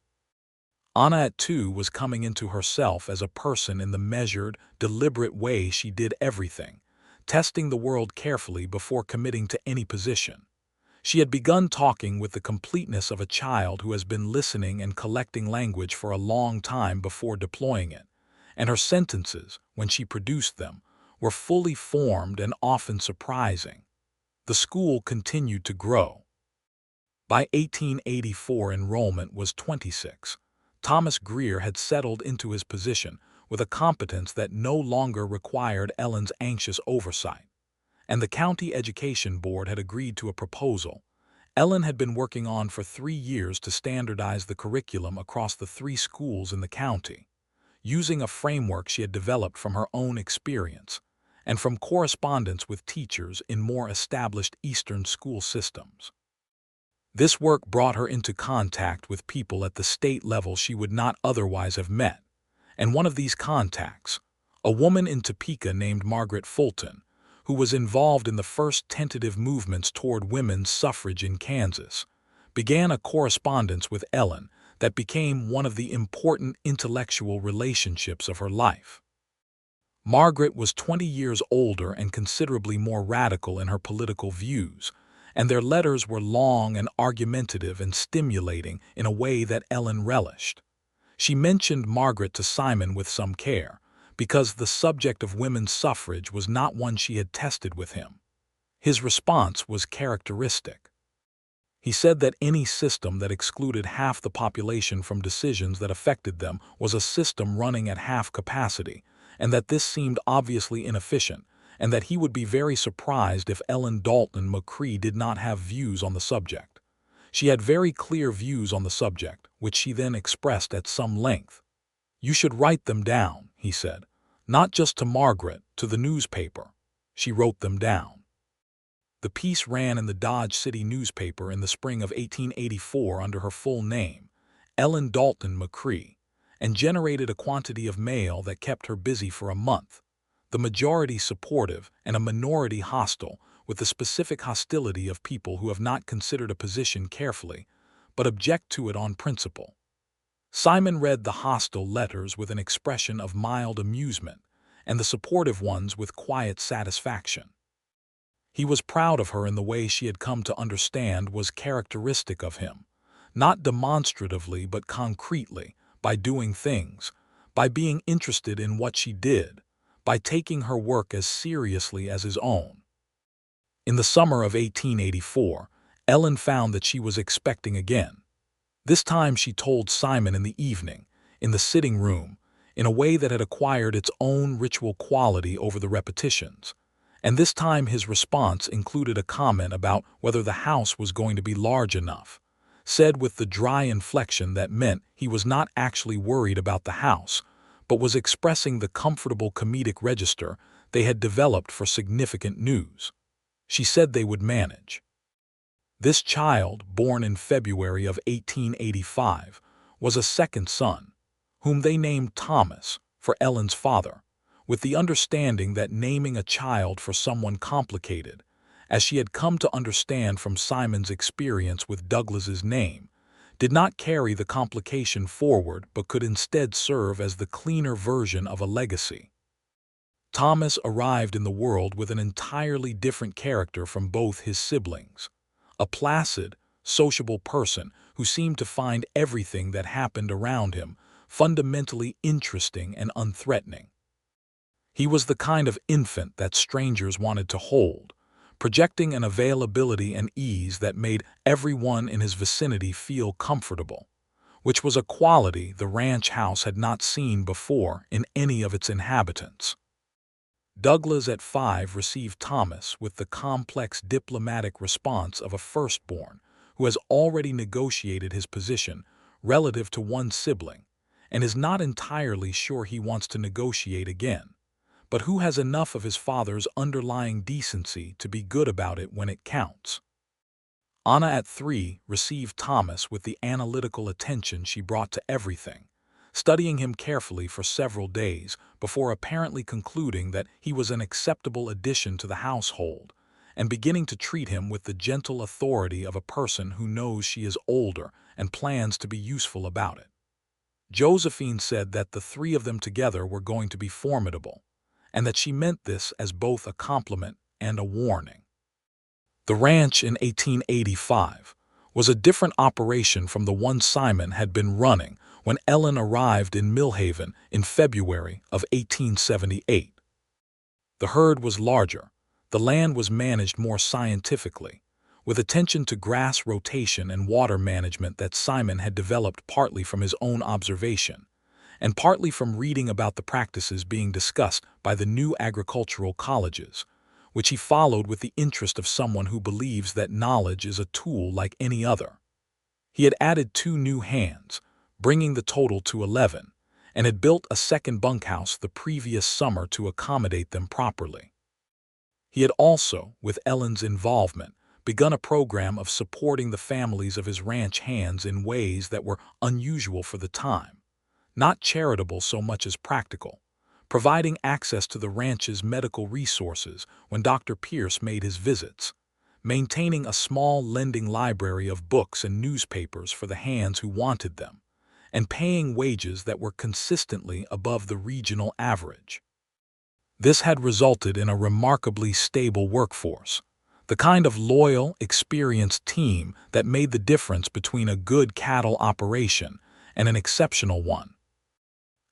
Anna at 2 was coming into herself as a person in the measured, deliberate way she did everything, testing the world carefully before committing to any position. She had begun talking with the completeness of a child who has been listening and collecting language for a long time before deploying it, and her sentences, when she produced them, were fully formed and often surprising. The school continued to grow. By 1884, enrollment was 26. Thomas Greer had settled into his position with a competence that no longer required Ellen's anxious oversight, and the county education board had agreed to a proposal Ellen had been working on for 3 years to standardize the curriculum across the 3 schools in the county, using a framework she had developed from her own experience and from correspondence with teachers in more established Eastern school systems. This work brought her into contact with people at the state level she would not otherwise have met, and one of these contacts, a woman in Topeka named Margaret Fulton, who was involved in the first tentative movements toward women's suffrage in Kansas, began a correspondence with Ellen that became one of the important intellectual relationships of her life. Margaret was 20 years older and considerably more radical in her political views, and their letters were long and argumentative and stimulating in a way that Ellen relished. She mentioned Margaret to Simon with some care, because the subject of women's suffrage was not one she had tested with him. His response was characteristic. He said that any system that excluded half the population from decisions that affected them was a system running at half capacity, and that this seemed obviously inefficient, and that he would be very surprised if Ellen Dalton McCrae did not have views on the subject. She had very clear views on the subject, which she then expressed at some length. "You should write them down," he said. "Not just to Margaret, to the newspaper." She wrote them down. The piece ran in the Dodge City newspaper in the spring of 1884 under her full name, Ellen Dalton McCrae, and generated a quantity of mail that kept her busy for a month, the majority supportive and a minority hostile, with the specific hostility of people who have not considered a position carefully, but object to it on principle. Simon read the hostile letters with an expression of mild amusement, and the supportive ones with quiet satisfaction. He was proud of her in the way she had come to understand was characteristic of him, not demonstratively but concretely, by doing things, by being interested in what she did, by taking her work as seriously as his own. In the summer of 1884, Ellen found that she was expecting again. This time she told Simon in the evening, in the sitting room, in a way that had acquired its own ritual quality over the repetitions, and this time his response included a comment about whether the house was going to be large enough, said with the dry inflection that meant he was not actually worried about the house, but was expressing the comfortable comedic register they had developed for significant news. She said they would manage. This child, born in February of 1885, was a second son, whom they named Thomas for Ellen's father, with the understanding that naming a child for someone complicated, as she had come to understand from Simon's experience with Douglas's name, did not carry the complication forward but could instead serve as the cleaner version of a legacy. Thomas arrived in the world with an entirely different character from both his siblings, a placid, sociable person who seemed to find everything that happened around him fundamentally interesting and unthreatening. He was the kind of infant that strangers wanted to hold, projecting an availability and ease that made everyone in his vicinity feel comfortable, which was a quality the ranch house had not seen before in any of its inhabitants. Douglas at 5 received Thomas with the complex diplomatic response of a firstborn who has already negotiated his position relative to one sibling and is not entirely sure he wants to negotiate again, but who has enough of his father's underlying decency to be good about it when it counts. Anna at 3 received Thomas with the analytical attention she brought to everything, studying him carefully for several days before apparently concluding that he was an acceptable addition to the household, and beginning to treat him with the gentle authority of a person who knows she is older and plans to be useful about it. Josephine said that the three of them together were going to be formidable, and that she meant this as both a compliment and a warning. The ranch in 1885 was a different operation from the one Simon had been running when Ellen arrived in Millhaven in February of 1878. The herd was larger, the land was managed more scientifically, with attention to grass rotation and water management that Simon had developed partly from his own observation, and partly from reading about the practices being discussed by the new agricultural colleges, which he followed with the interest of someone who believes that knowledge is a tool like any other. He had added 2 new hands, bringing the total to 11, and had built a second bunkhouse the previous summer to accommodate them properly. He had also, with Ellen's involvement, begun a program of supporting the families of his ranch hands in ways that were unusual for the time, not charitable so much as practical, providing access to the ranch's medical resources when Dr. Pierce made his visits, maintaining a small lending library of books and newspapers for the hands who wanted them, and paying wages that were consistently above the regional average. This had resulted in a remarkably stable workforce, the kind of loyal, experienced team that made the difference between a good cattle operation and an exceptional one.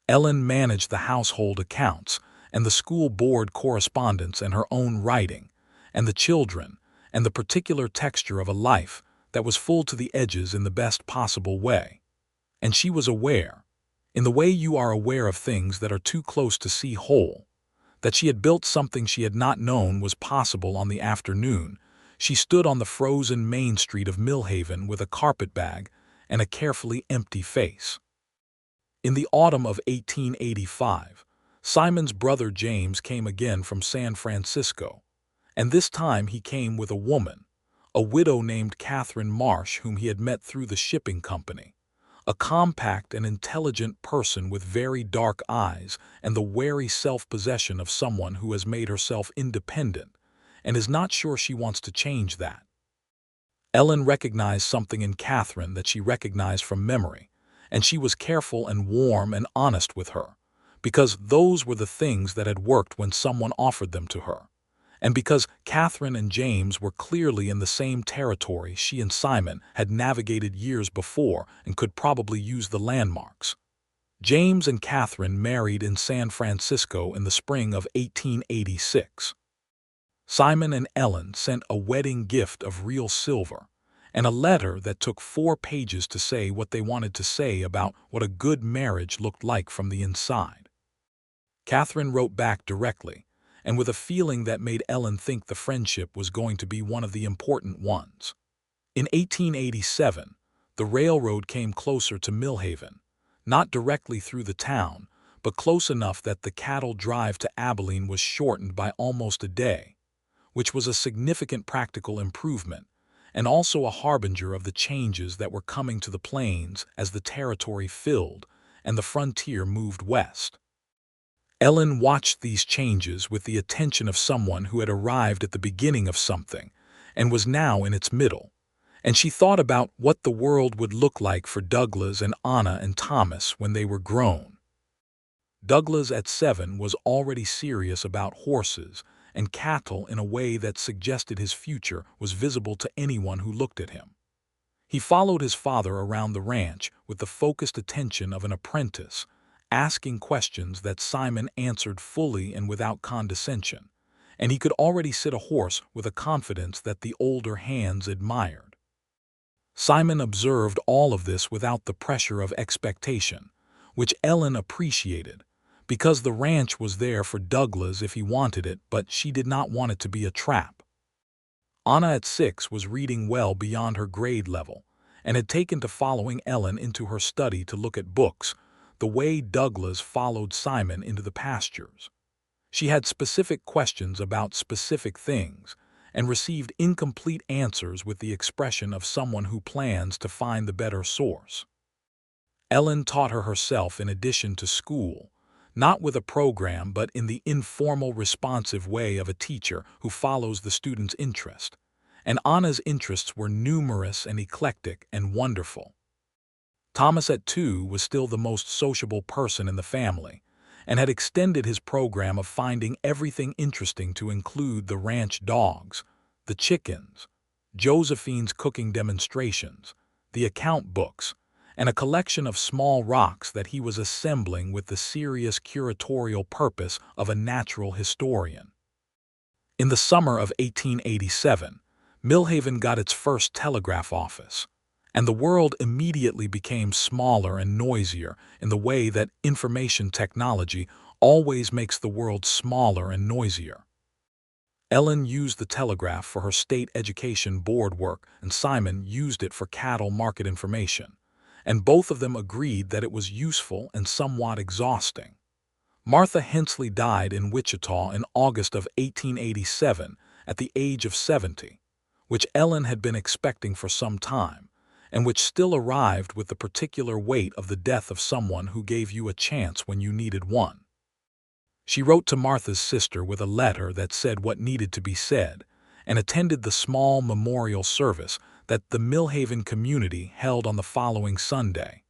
Ellen managed the household accounts and the school board correspondence and her own writing, and the children, and the particular texture of a life that was full to the edges in the best possible way. And she was aware, in the way you are aware of things that are too close to see whole, that she had built something she had not known was possible on the afternoon. She stood on the frozen main street of Millhaven with a carpetbag and a carefully empty face. In the autumn of 1885, Simon's brother James came again from San Francisco, and this time he came with a woman, a widow named Catherine Marsh whom he had met through the shipping company, a compact and intelligent person with very dark eyes and the wary self-possession of someone who has made herself independent and is not sure she wants to change that. Ellen recognized something in Catherine that she recognized from memory, and she was careful and warm and honest with her, because those were the things that had worked when someone offered them to her, and because Catherine and James were clearly in the same territory she and Simon had navigated years before and could probably use the landmarks. James and Catherine married in San Francisco in the spring of 1886. Simon and Ellen sent a wedding gift of real silver, and a letter that took 4 pages to say what they wanted to say about what a good marriage looked like from the inside. Catherine wrote back directly, and with a feeling that made Ellen think the friendship was going to be one of the important ones. In 1887, the railroad came closer to Millhaven, not directly through the town, but close enough that the cattle drive to Abilene was shortened by almost a day, which was a significant practical improvement, and also a harbinger of the changes that were coming to the plains as the territory filled and the frontier moved west. Ellen watched these changes with the attention of someone who had arrived at the beginning of something and was now in its middle, and she thought about what the world would look like for Douglas and Anna and Thomas when they were grown. Douglas at 7 was already serious about horses and cattle in a way that suggested his future was visible to anyone who looked at him. He followed his father around the ranch with the focused attention of an apprentice, asking questions that Simon answered fully and without condescension, and he could already sit a horse with a confidence that the older hands admired. Simon observed all of this without the pressure of expectation, which Ellen appreciated, because the ranch was there for Douglas if he wanted it, but she did not want it to be a trap. Anna at 6 was reading well beyond her grade level and had taken to following Ellen into her study to look at books, the way Douglas followed Simon into the pastures. She had specific questions about specific things and received incomplete answers with the expression of someone who plans to find the better source. Ellen taught her herself in addition to school, not with a program but in the informal, responsive way of a teacher who follows the student's interest, and Anna's interests were numerous and eclectic and wonderful. Thomas at 2 was still the most sociable person in the family, and had extended his program of finding everything interesting to include the ranch dogs, the chickens, Josephine's cooking demonstrations, the account books, and a collection of small rocks that he was assembling with the serious curatorial purpose of a natural historian. In the summer of 1887, Millhaven got its first telegraph office, and the world immediately became smaller and noisier in the way that information technology always makes the world smaller and noisier. Ellen used the telegraph for her state education board work, and Simon used it for cattle market information, and both of them agreed that it was useful and somewhat exhausting. Martha Hensley died in Wichita in August of 1887 at the age of 70, which Ellen had been expecting for some time, and which still arrived with the particular weight of the death of someone who gave you a chance when you needed one. She wrote to Martha's sister with a letter that said what needed to be said, and attended the small memorial service that the Millhaven community held on the following Sunday,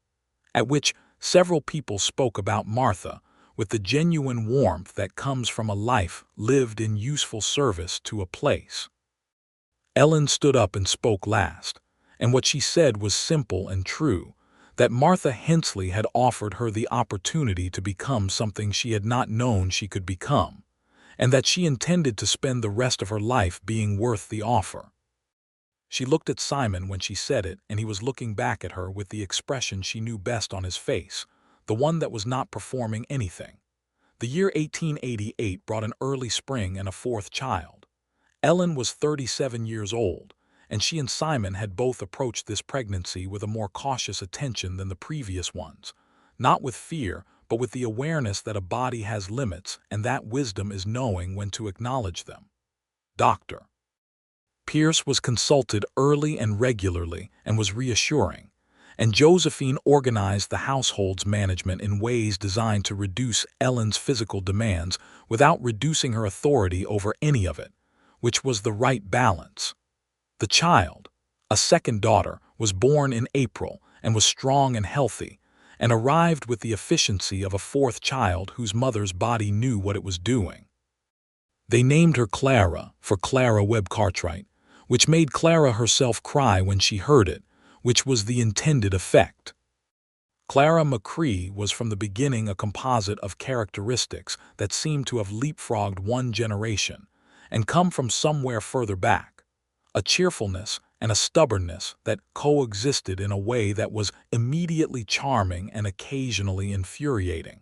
at which several people spoke about Martha with the genuine warmth that comes from a life lived in useful service to a place. Ellen stood up and spoke last, and what she said was simple and true, that Martha Hensley had offered her the opportunity to become something she had not known she could become, and that she intended to spend the rest of her life being worth the offer. She looked at Simon when she said it, and he was looking back at her with the expression she knew best on his face, the one that was not performing anything. The year 1888 brought an early spring and a fourth child. Ellen was 37 years old, and she and Simon had both approached this pregnancy with a more cautious attention than the previous ones, not with fear, but with the awareness that a body has limits, and that wisdom is knowing when to acknowledge them. Dr. Pierce was consulted early and regularly and was reassuring, and Josephine organized the household's management in ways designed to reduce Ellen's physical demands without reducing her authority over any of it, which was the right balance. The child, a second daughter, was born in April and was strong and healthy, and arrived with the efficiency of a fourth child whose mother's body knew what it was doing. They named her Clara for Clara Webb Cartwright, which made Clara herself cry when she heard it, which was the intended effect. Clara McCrae was from the beginning a composite of characteristics that seemed to have leapfrogged one generation and come from somewhere further back, a cheerfulness and a stubbornness that coexisted in a way that was immediately charming and occasionally infuriating,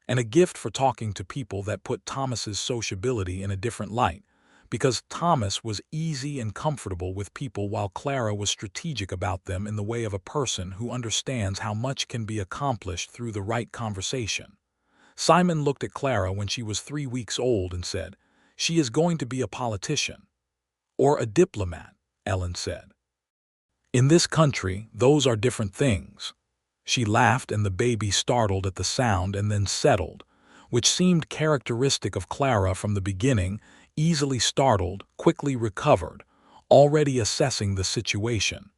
and a gift for talking to people that put Thomas's sociability in a different light, because Thomas was easy and comfortable with people while Clara was strategic about them in the way of a person who understands how much can be accomplished through the right conversation. Simon looked at Clara when she was 3 weeks old and said, "She is going to be a politician." "Or a diplomat," Ellen said. "In this country, those are different things." She laughed, and the baby startled at the sound and then settled, which seemed characteristic of Clara from the beginning, easily startled, quickly recovered, already assessing the situation.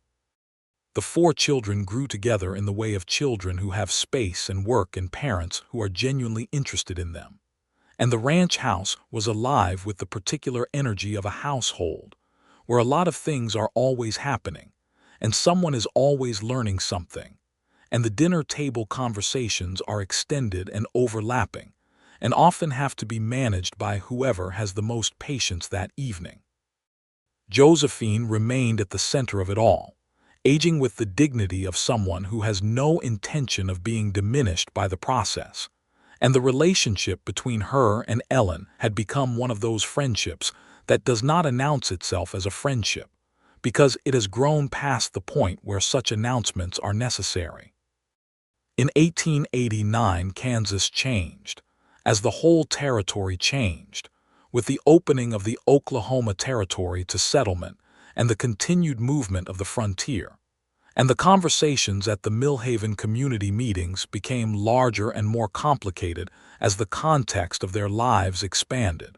The 4 children grew together in the way of children who have space and work and parents who are genuinely interested in them. And the ranch house was alive with the particular energy of a household, where a lot of things are always happening, and someone is always learning something, and the dinner table conversations are extended and overlapping, and often have to be managed by whoever has the most patience that evening. Josephine remained at the center of it all, aging with the dignity of someone who has no intention of being diminished by the process, and the relationship between her and Ellen had become one of those friendships that does not announce itself as a friendship, because it has grown past the point where such announcements are necessary. In 1889, Kansas changed, as the whole territory changed, with the opening of the Oklahoma Territory to settlement and the continued movement of the frontier, and the conversations at the Millhaven community meetings became larger and more complicated as the context of their lives expanded.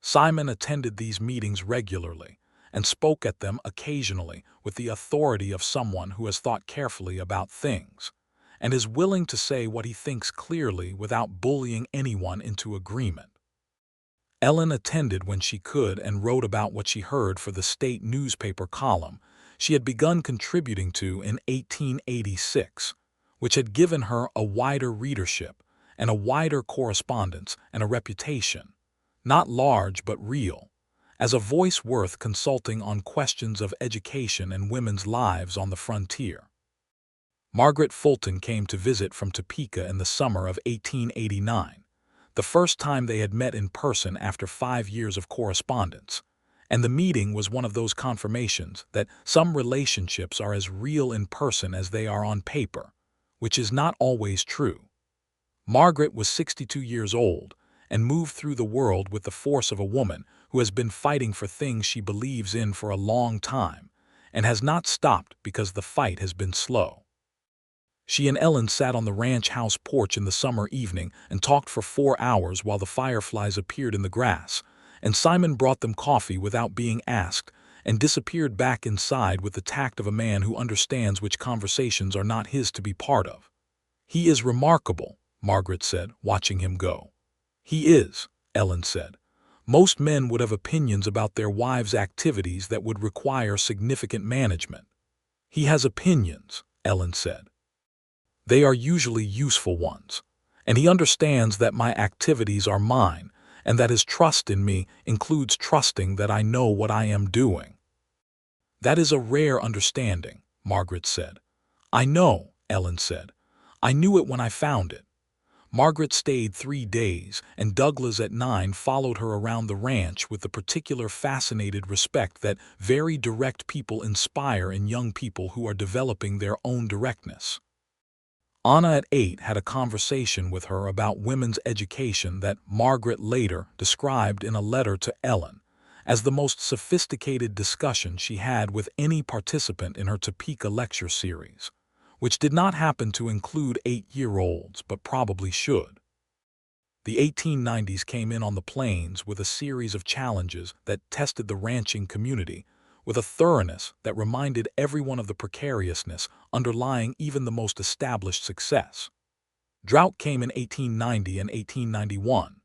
Simon attended these meetings regularly, and spoke at them occasionally with the authority of someone who has thought carefully about things, and is willing to say what he thinks clearly without bullying anyone into agreement. Ellen attended when she could and wrote about what she heard for the state newspaper column she had begun contributing to in 1886, which had given her a wider readership and a wider correspondence and a reputation, not large but real, as a voice worth consulting on questions of education and women's lives on the frontier. Margaret Fulton came to visit from Topeka in the summer of 1889, the first time they had met in person after 5 years of correspondence, and the meeting was one of those confirmations that some relationships are as real in person as they are on paper, which is not always true. Margaret was 62 years old and moved through the world with the force of a woman who has been fighting for things she believes in for a long time and has not stopped because the fight has been slow. She and Ellen sat on the ranch house porch in the summer evening and talked for 4 hours while the fireflies appeared in the grass, and Simon brought them coffee without being asked and disappeared back inside with the tact of a man who understands which conversations are not his to be part of. "He is remarkable," Margaret said, watching him go. "He is," Ellen said. "Most men would have opinions about their wives' activities that would require significant management." "He has opinions," Ellen said. "They are usually useful ones, and he understands that my activities are mine and that his trust in me includes trusting that I know what I am doing." "That is a rare understanding," Margaret said. "I know," Ellen said. "I knew it when I found it." Margaret stayed 3 days, and Douglas at 9 followed her around the ranch with the particular fascinated respect that very direct people inspire in young people who are developing their own directness. Anna at 8 had a conversation with her about women's education that Margaret later described in a letter to Ellen as the most sophisticated discussion she had with any participant in her Topeka lecture series, which did not happen to include 8-year-olds but probably should. The 1890s came in on the plains with a series of challenges that tested the ranching community with a thoroughness that reminded everyone of the precariousness underlying even the most established success. Drought came in 1890 and 1891,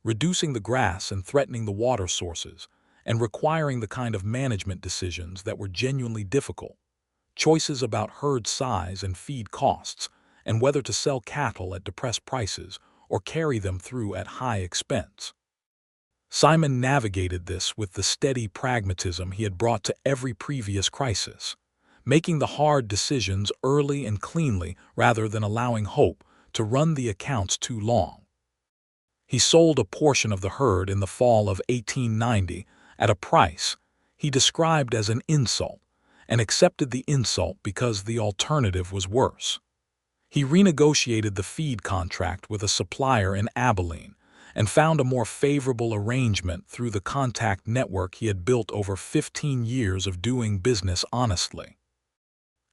reducing the grass and threatening the water sources, and requiring the kind of management decisions that were genuinely difficult. Choices about herd size and feed costs, and whether to sell cattle at depressed prices or carry them through at high expense. Simon navigated this with the steady pragmatism he had brought to every previous crisis, making the hard decisions early and cleanly rather than allowing hope to run the accounts too long. He sold a portion of the herd in the fall of 1890 at a price he described as an insult, and accepted the insult because the alternative was worse. He renegotiated the feed contract with a supplier in Abilene and found a more favorable arrangement through the contact network he had built over 15 years of doing business honestly.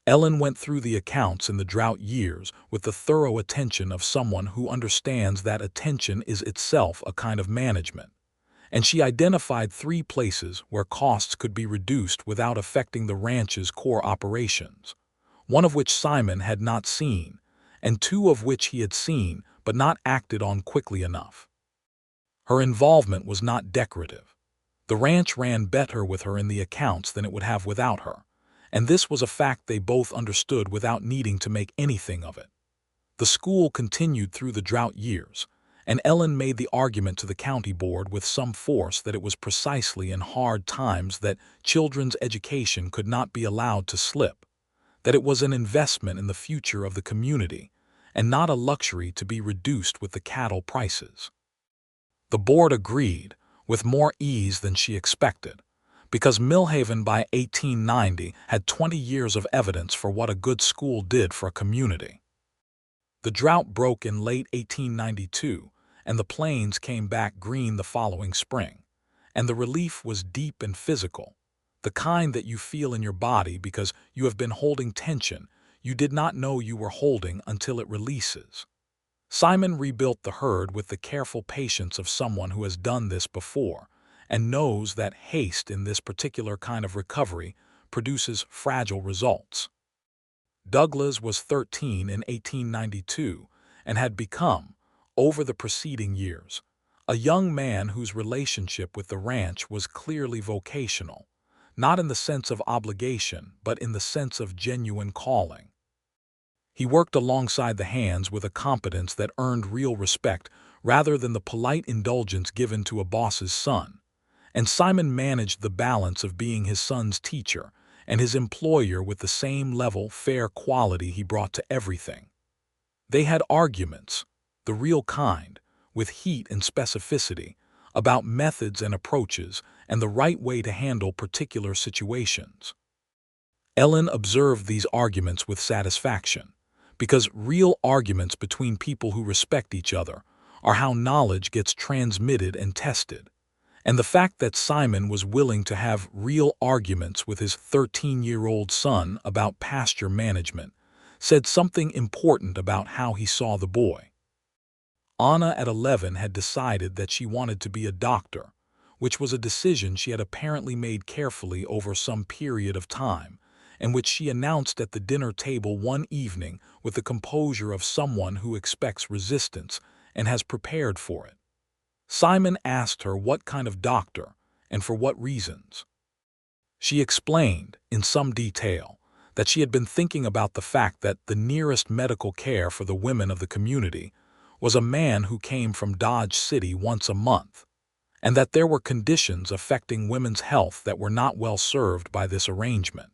Ellen went through the accounts in the drought years with the thorough attention of someone who understands that attention is itself a kind of management, and she identified 3 places where costs could be reduced without affecting the ranch's core operations, one of which Simon had not seen, and 2 of which he had seen but not acted on quickly enough. Her involvement was not decorative. The ranch ran better with her in the accounts than it would have without her, and this was a fact they both understood without needing to make anything of it. The school continued through the drought years, and Ellen made the argument to the county board with some force that it was precisely in hard times that children's education could not be allowed to slip, that it was an investment in the future of the community, and not a luxury to be reduced with the cattle prices. The board agreed, with more ease than she expected, because Millhaven by 1890 had 20 years of evidence for what a good school did for a community. The drought broke in late 1892, and the plains came back green the following spring, and the relief was deep and physical, the kind that you feel in your body because you have been holding tension you did not know you were holding until it releases. Simon rebuilt the herd with the careful patience of someone who has done this before, and knows that haste in this particular kind of recovery produces fragile results. Douglas was 13 in 1892 and had become, over the preceding years, a young man whose relationship with the ranch was clearly vocational, not in the sense of obligation, but in the sense of genuine calling. He worked alongside the hands with a competence that earned real respect rather than the polite indulgence given to a boss's son, and Simon managed the balance of being his son's teacher and his employer with the same level, fair quality he brought to everything. They had arguments, the real kind, with heat and specificity, about methods and approaches and the right way to handle particular situations. Ellen observed these arguments with satisfaction, because real arguments between people who respect each other are how knowledge gets transmitted and tested. And the fact that Simon was willing to have real arguments with his 13-year-old son about pasture management said something important about how he saw the boy. Anna at 11 had decided that she wanted to be a doctor, which was a decision she had apparently made carefully over some period of time, and which she announced at the dinner table one evening with the composure of someone who expects resistance and has prepared for it. Simon asked her what kind of doctor and for what reasons. She explained, in some detail, that she had been thinking about the fact that the nearest medical care for the women of the community was a man who came from Dodge City once a month, and that there were conditions affecting women's health that were not well served by this arrangement,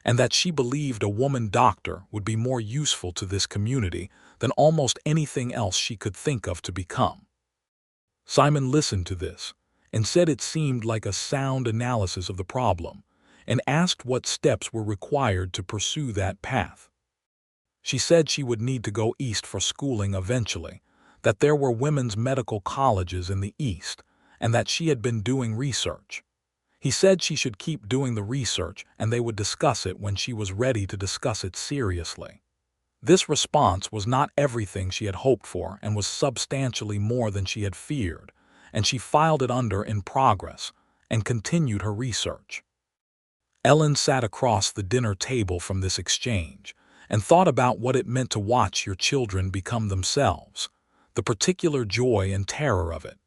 and that she believed a woman doctor would be more useful to this community than almost anything else she could think of to become. Simon listened to this and said it seemed like a sound analysis of the problem, and asked what steps were required to pursue that path. She said she would need to go east for schooling eventually, that there were women's medical colleges in the east, and that she had been doing research. He said she should keep doing the research and they would discuss it when she was ready to discuss it seriously. This response was not everything she had hoped for and was substantially more than she had feared, and she filed it under in progress and continued her research. Ellen sat across the dinner table from this exchange and thought about what it meant to watch your children become themselves, the particular joy and terror of it.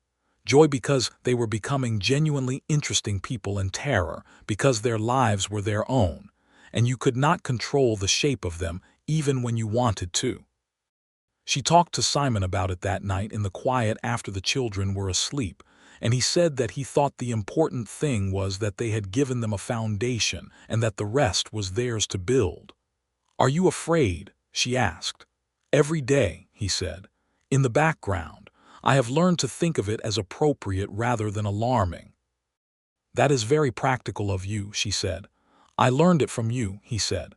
Joy because they were becoming genuinely interesting people, and terror because their lives were their own, and you could not control the shape of them even when you wanted to. She talked to Simon about it that night in the quiet after the children were asleep, and he said that he thought the important thing was that they had given them a foundation and that the rest was theirs to build. "Are you afraid?" she asked. "Every day," he said. "In the background, I have learned to think of it as appropriate rather than alarming." "That is very practical of you," she said. "I learned it from you," he said.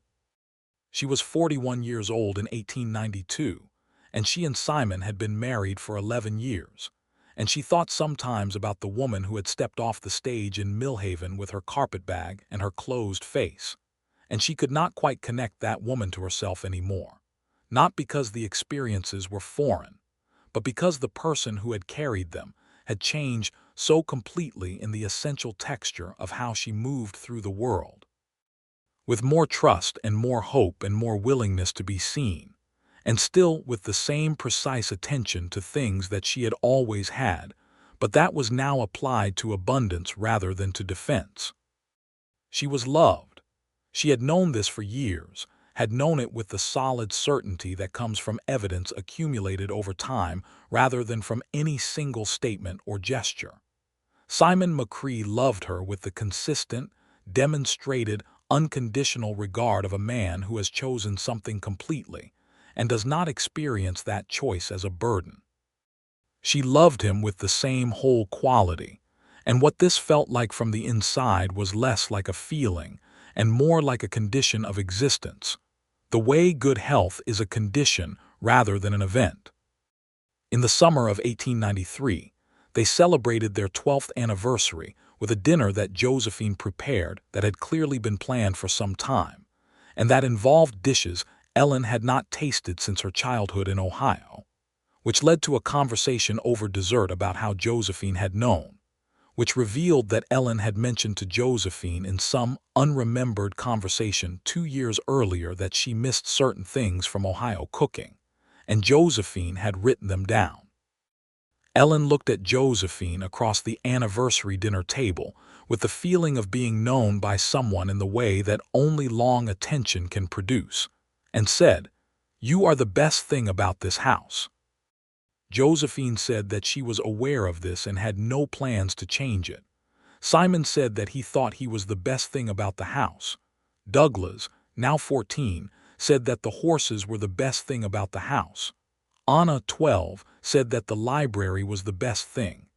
She was 41 years old in 1892, and she and Simon had been married for 11 years, and she thought sometimes about the woman who had stepped off the stage in Millhaven with her carpetbag and her closed face, and she could not quite connect that woman to herself anymore, not because the experiences were foreign, but because the person who had carried them had changed so completely in the essential texture of how she moved through the world. With more trust and more hope and more willingness to be seen, and still with the same precise attention to things that she had always had, but that was now applied to abundance rather than to defense. She was loved. She had known this for years, had known it with the solid certainty that comes from evidence accumulated over time rather than from any single statement or gesture. Simon McCrae loved her with the consistent, demonstrated, unconditional regard of a man who has chosen something completely and does not experience that choice as a burden. She loved him with the same whole quality, and what this felt like from the inside was less like a feeling and more like a condition of existence, the way good health is a condition rather than an event. In the summer of 1893, they celebrated their 12th anniversary with a dinner that Josephine prepared that had clearly been planned for some time, and that involved dishes Ellen had not tasted since her childhood in Ohio, which led to a conversation over dessert about how Josephine had known, which revealed that Ellen had mentioned to Josephine in some unremembered conversation 2 years earlier that she missed certain things from Ohio cooking, and Josephine had written them down. Ellen looked at Josephine across the anniversary dinner table with the feeling of being known by someone in the way that only long attention can produce, and said, "You are the best thing about this house." Josephine said that she was aware of this and had no plans to change it. Simon said that he thought he was the best thing about the house. Douglas, now 14, said that the horses were the best thing about the house. Anna, 12, said that the library was the best thing.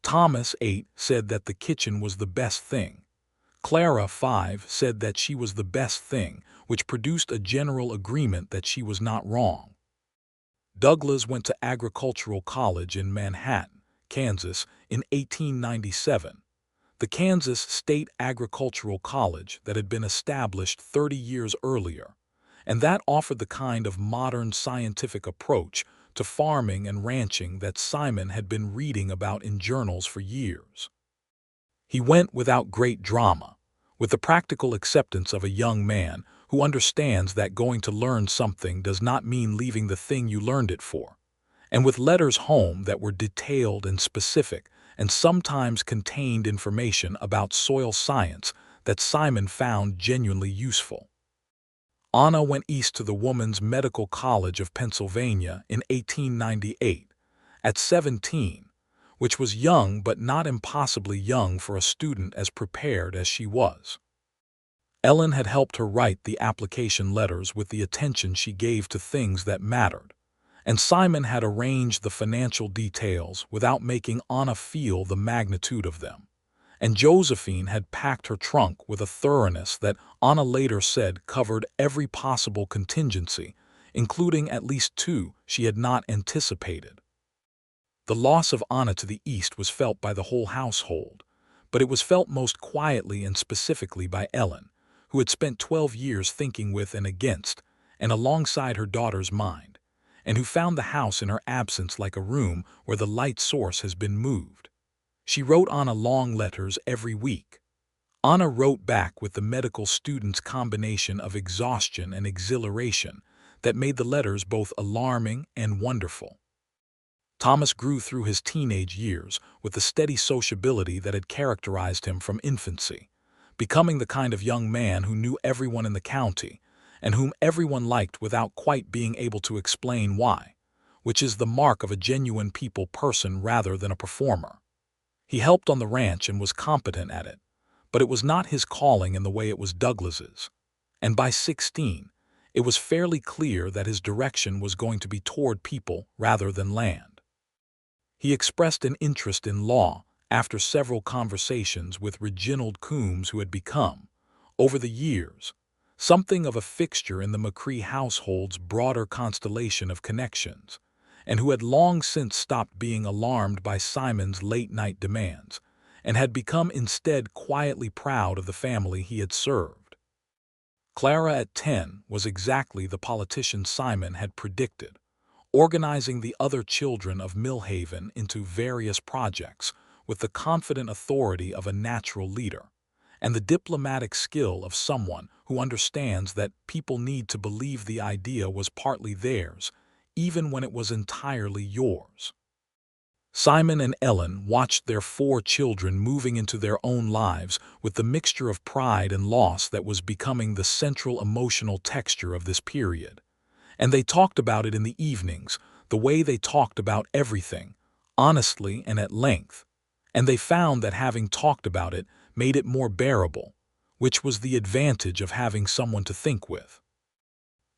Thomas, 8, said that the kitchen was the best thing. Clara, 5, said that she was the best thing, which produced a general agreement that she was not wrong. Douglas went to agricultural college in Manhattan, Kansas, in 1897. The Kansas State Agricultural College that had been established 30 years earlier, and that offered the kind of modern scientific approach to farming and ranching that Simon had been reading about in journals for years. He went without great drama, with the practical acceptance of a young man who understands that going to learn something does not mean leaving the thing you learned it for, and with letters home that were detailed and specific and sometimes contained information about soil science that Simon found genuinely useful. Anna went east to the Woman's Medical College of Pennsylvania in 1898, at 17, which was young but not impossibly young for a student as prepared as she was. Ellen had helped her write the application letters with the attention she gave to things that mattered, and Simon had arranged the financial details without making Anna feel the magnitude of them. And Josephine had packed her trunk with a thoroughness that Anna later said covered every possible contingency, including at least 2 she had not anticipated. The loss of Anna to the east was felt by the whole household, but it was felt most quietly and specifically by Ellen, who had spent 12 years thinking with and against, and alongside her daughter's mind, and who found the house in her absence like a room where the light source has been moved. She wrote Anna long letters every week. Anna wrote back with the medical student's combination of exhaustion and exhilaration that made the letters both alarming and wonderful. Thomas grew through his teenage years with the steady sociability that had characterized him from infancy, becoming the kind of young man who knew everyone in the county and whom everyone liked without quite being able to explain why, which is the mark of a genuine people person rather than a performer. He helped on the ranch and was competent at it, but it was not his calling in the way it was Douglas's, and by 16, it was fairly clear that his direction was going to be toward people rather than land. He expressed an interest in law after several conversations with Reginald Coombs, who had become, over the years, something of a fixture in the McCrae household's broader constellation of connections, and who had long since stopped being alarmed by Simon's late-night demands, and had become instead quietly proud of the family he had served. Clara at 10 was exactly the politician Simon had predicted, organizing the other children of Millhaven into various projects with the confident authority of a natural leader, and the diplomatic skill of someone who understands that people need to believe the idea was partly theirs, even when it was entirely yours. Simon and Ellen watched their 4 children moving into their own lives with the mixture of pride and loss that was becoming the central emotional texture of this period. And they talked about it in the evenings, the way they talked about everything, honestly and at length. And they found that having talked about it made it more bearable, which was the advantage of having someone to think with.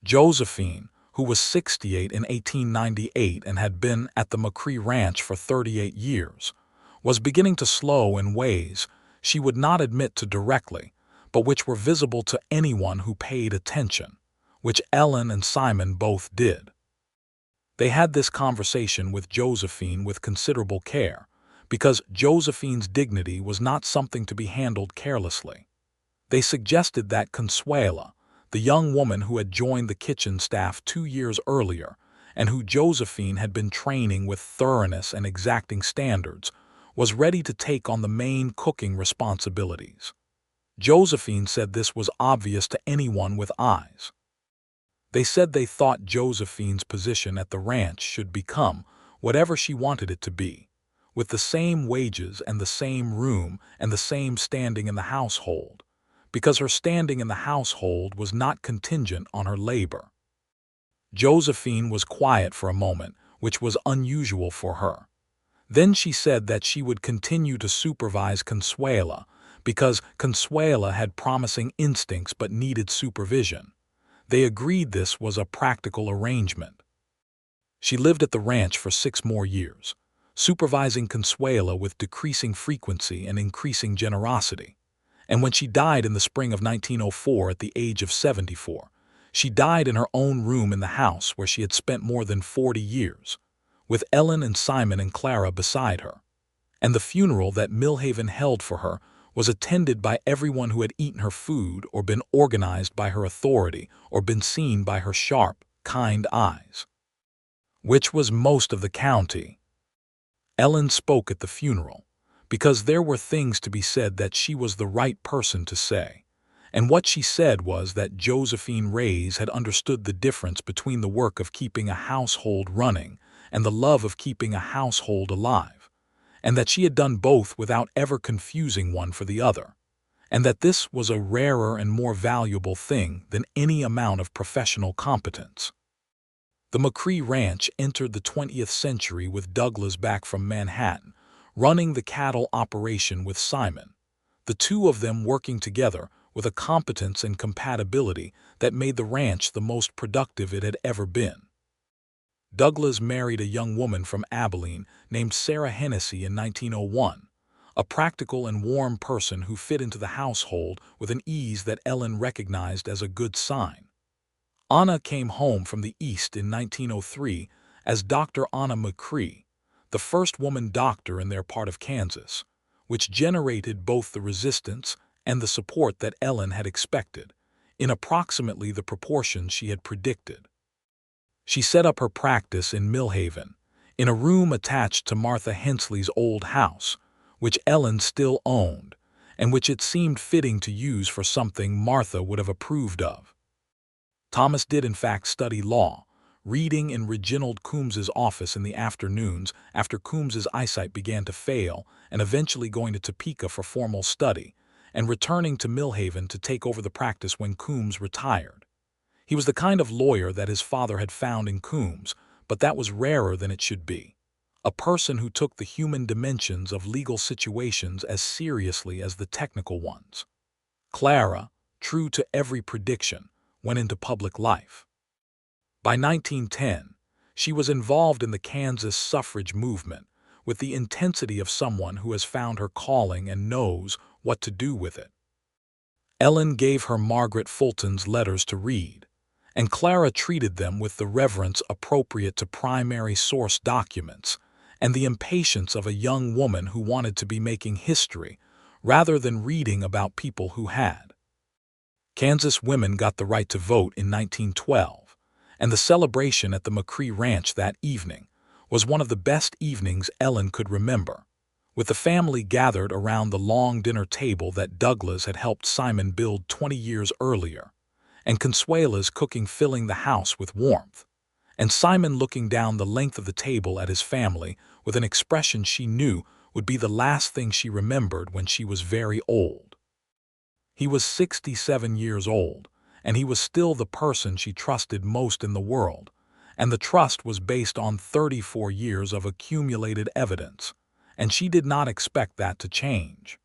Josephine, who was 68 in 1898 and had been at the McCrae Ranch for 38 years, was beginning to slow in ways she would not admit to directly, but which were visible to anyone who paid attention, which Ellen and Simon both did. They had this conversation with Josephine with considerable care, because Josephine's dignity was not something to be handled carelessly. They suggested that Consuela, the young woman who had joined the kitchen staff 2 years earlier and who Josephine had been training with thoroughness and exacting standards, was ready to take on the main cooking responsibilities. Josephine said this was obvious to anyone with eyes. They said they thought Josephine's position at the ranch should become whatever she wanted it to be, with the same wages and the same room and the same standing in the household, because her standing in the household was not contingent on her labor. Josephine was quiet for a moment, which was unusual for her. Then she said that she would continue to supervise Consuela, because Consuela had promising instincts but needed supervision. They agreed this was a practical arrangement. She lived at the ranch for 6 more years, supervising Consuela with decreasing frequency and increasing generosity. And when she died in the spring of 1904 at the age of 74, she died in her own room in the house where she had spent more than 40 years, with Ellen and Simon and Clara beside her. And the funeral that Millhaven held for her was attended by everyone who had eaten her food or been organized by her authority or been seen by her sharp, kind eyes. Which was most of the county. Ellen spoke at the funeral, because there were things to be said that she was the right person to say. And what she said was that Josephine Reyes had understood the difference between the work of keeping a household running and the love of keeping a household alive, and that she had done both without ever confusing one for the other, and that this was a rarer and more valuable thing than any amount of professional competence. The McCrae Ranch entered the 20th century with Douglas back from Manhattan, running the cattle operation with Simon, the two of them working together with a competence and compatibility that made the ranch the most productive it had ever been. Douglas married a young woman from Abilene named Sarah Hennessy in 1901, a practical and warm person who fit into the household with an ease that Ellen recognized as a good sign. Anna came home from the East in 1903 as Dr. Anna McCrae, the first woman doctor in their part of Kansas, which generated both the resistance and the support that Ellen had expected, in approximately the proportions she had predicted. She set up her practice in Millhaven, in a room attached to Martha Hensley's old house, which Ellen still owned, and which it seemed fitting to use for something Martha would have approved of. Thomas did in fact study law, reading in Reginald Coombs's office in the afternoons after Coombs's eyesight began to fail, and eventually going to Topeka for formal study, and returning to Millhaven to take over the practice when Coombs retired. He was the kind of lawyer that his father had found in Coombs, but that was rarer than it should be. A person who took the human dimensions of legal situations as seriously as the technical ones. Clara, true to every prediction, went into public life. By 1910, she was involved in the Kansas suffrage movement with the intensity of someone who has found her calling and knows what to do with it. Ellen gave her Margaret Fulton's letters to read, and Clara treated them with the reverence appropriate to primary source documents and the impatience of a young woman who wanted to be making history rather than reading about people who had. Kansas women got the right to vote in 1912, and the celebration at the McCrae Ranch that evening was one of the best evenings Ellen could remember, with the family gathered around the long dinner table that Douglas had helped Simon build 20 years earlier, and Consuela's cooking filling the house with warmth, and Simon looking down the length of the table at his family with an expression she knew would be the last thing she remembered when she was very old. He was 67 years old, and he was still the person she trusted most in the world, and the trust was based on 34 years of accumulated evidence, and she did not expect that to change.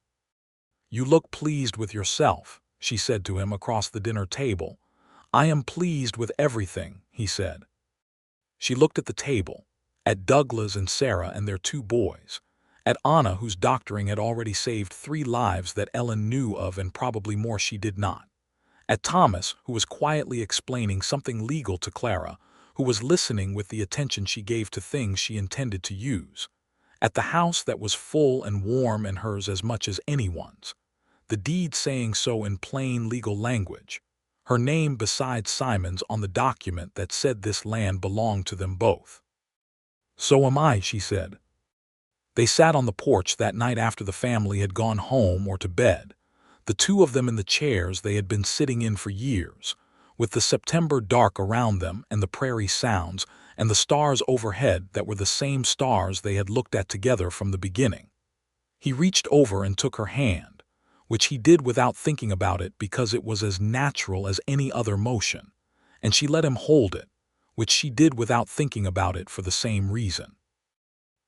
"You look pleased with yourself," she said to him across the dinner table. "I am pleased with everything," he said. She looked at the table, at Douglas and Sarah and their 2 boys, at Anna, whose doctoring had already saved 3 lives that Ellen knew of and probably more she did not, at Thomas, who was quietly explaining something legal to Clara, who was listening with the attention she gave to things she intended to use, at the house that was full and warm and hers as much as anyone's, the deed saying so in plain legal language, her name beside Simon's on the document that said this land belonged to them both. "So am I," she said. They sat on the porch that night after the family had gone home or to bed, the two of them in the chairs they had been sitting in for years, with the September dark around them and the prairie sounds and the stars overhead that were the same stars they had looked at together from the beginning. He reached over and took her hand, which he did without thinking about it because it was as natural as any other motion, and she let him hold it, which she did without thinking about it for the same reason.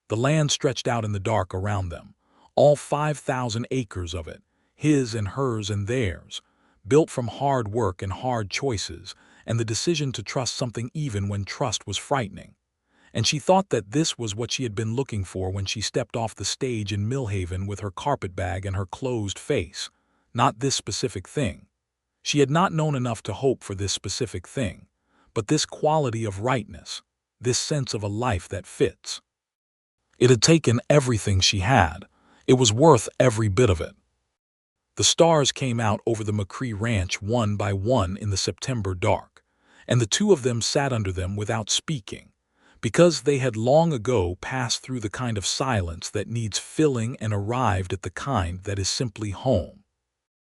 The land stretched out in the dark around them, all 5,000 acres of it, his and hers and theirs, built from hard work and hard choices and the decision to trust something even when trust was frightening. And she thought that this was what she had been looking for when she stepped off the stage in Millhaven with her carpetbag and her closed face. Not this specific thing. She had not known enough to hope for this specific thing, but this quality of rightness, this sense of a life that fits. It had taken everything she had. It was worth every bit of it. The stars came out over the McCrae ranch one by one in the September dark, and the two of them sat under them without speaking, because they had long ago passed through the kind of silence that needs filling and arrived at the kind that is simply home.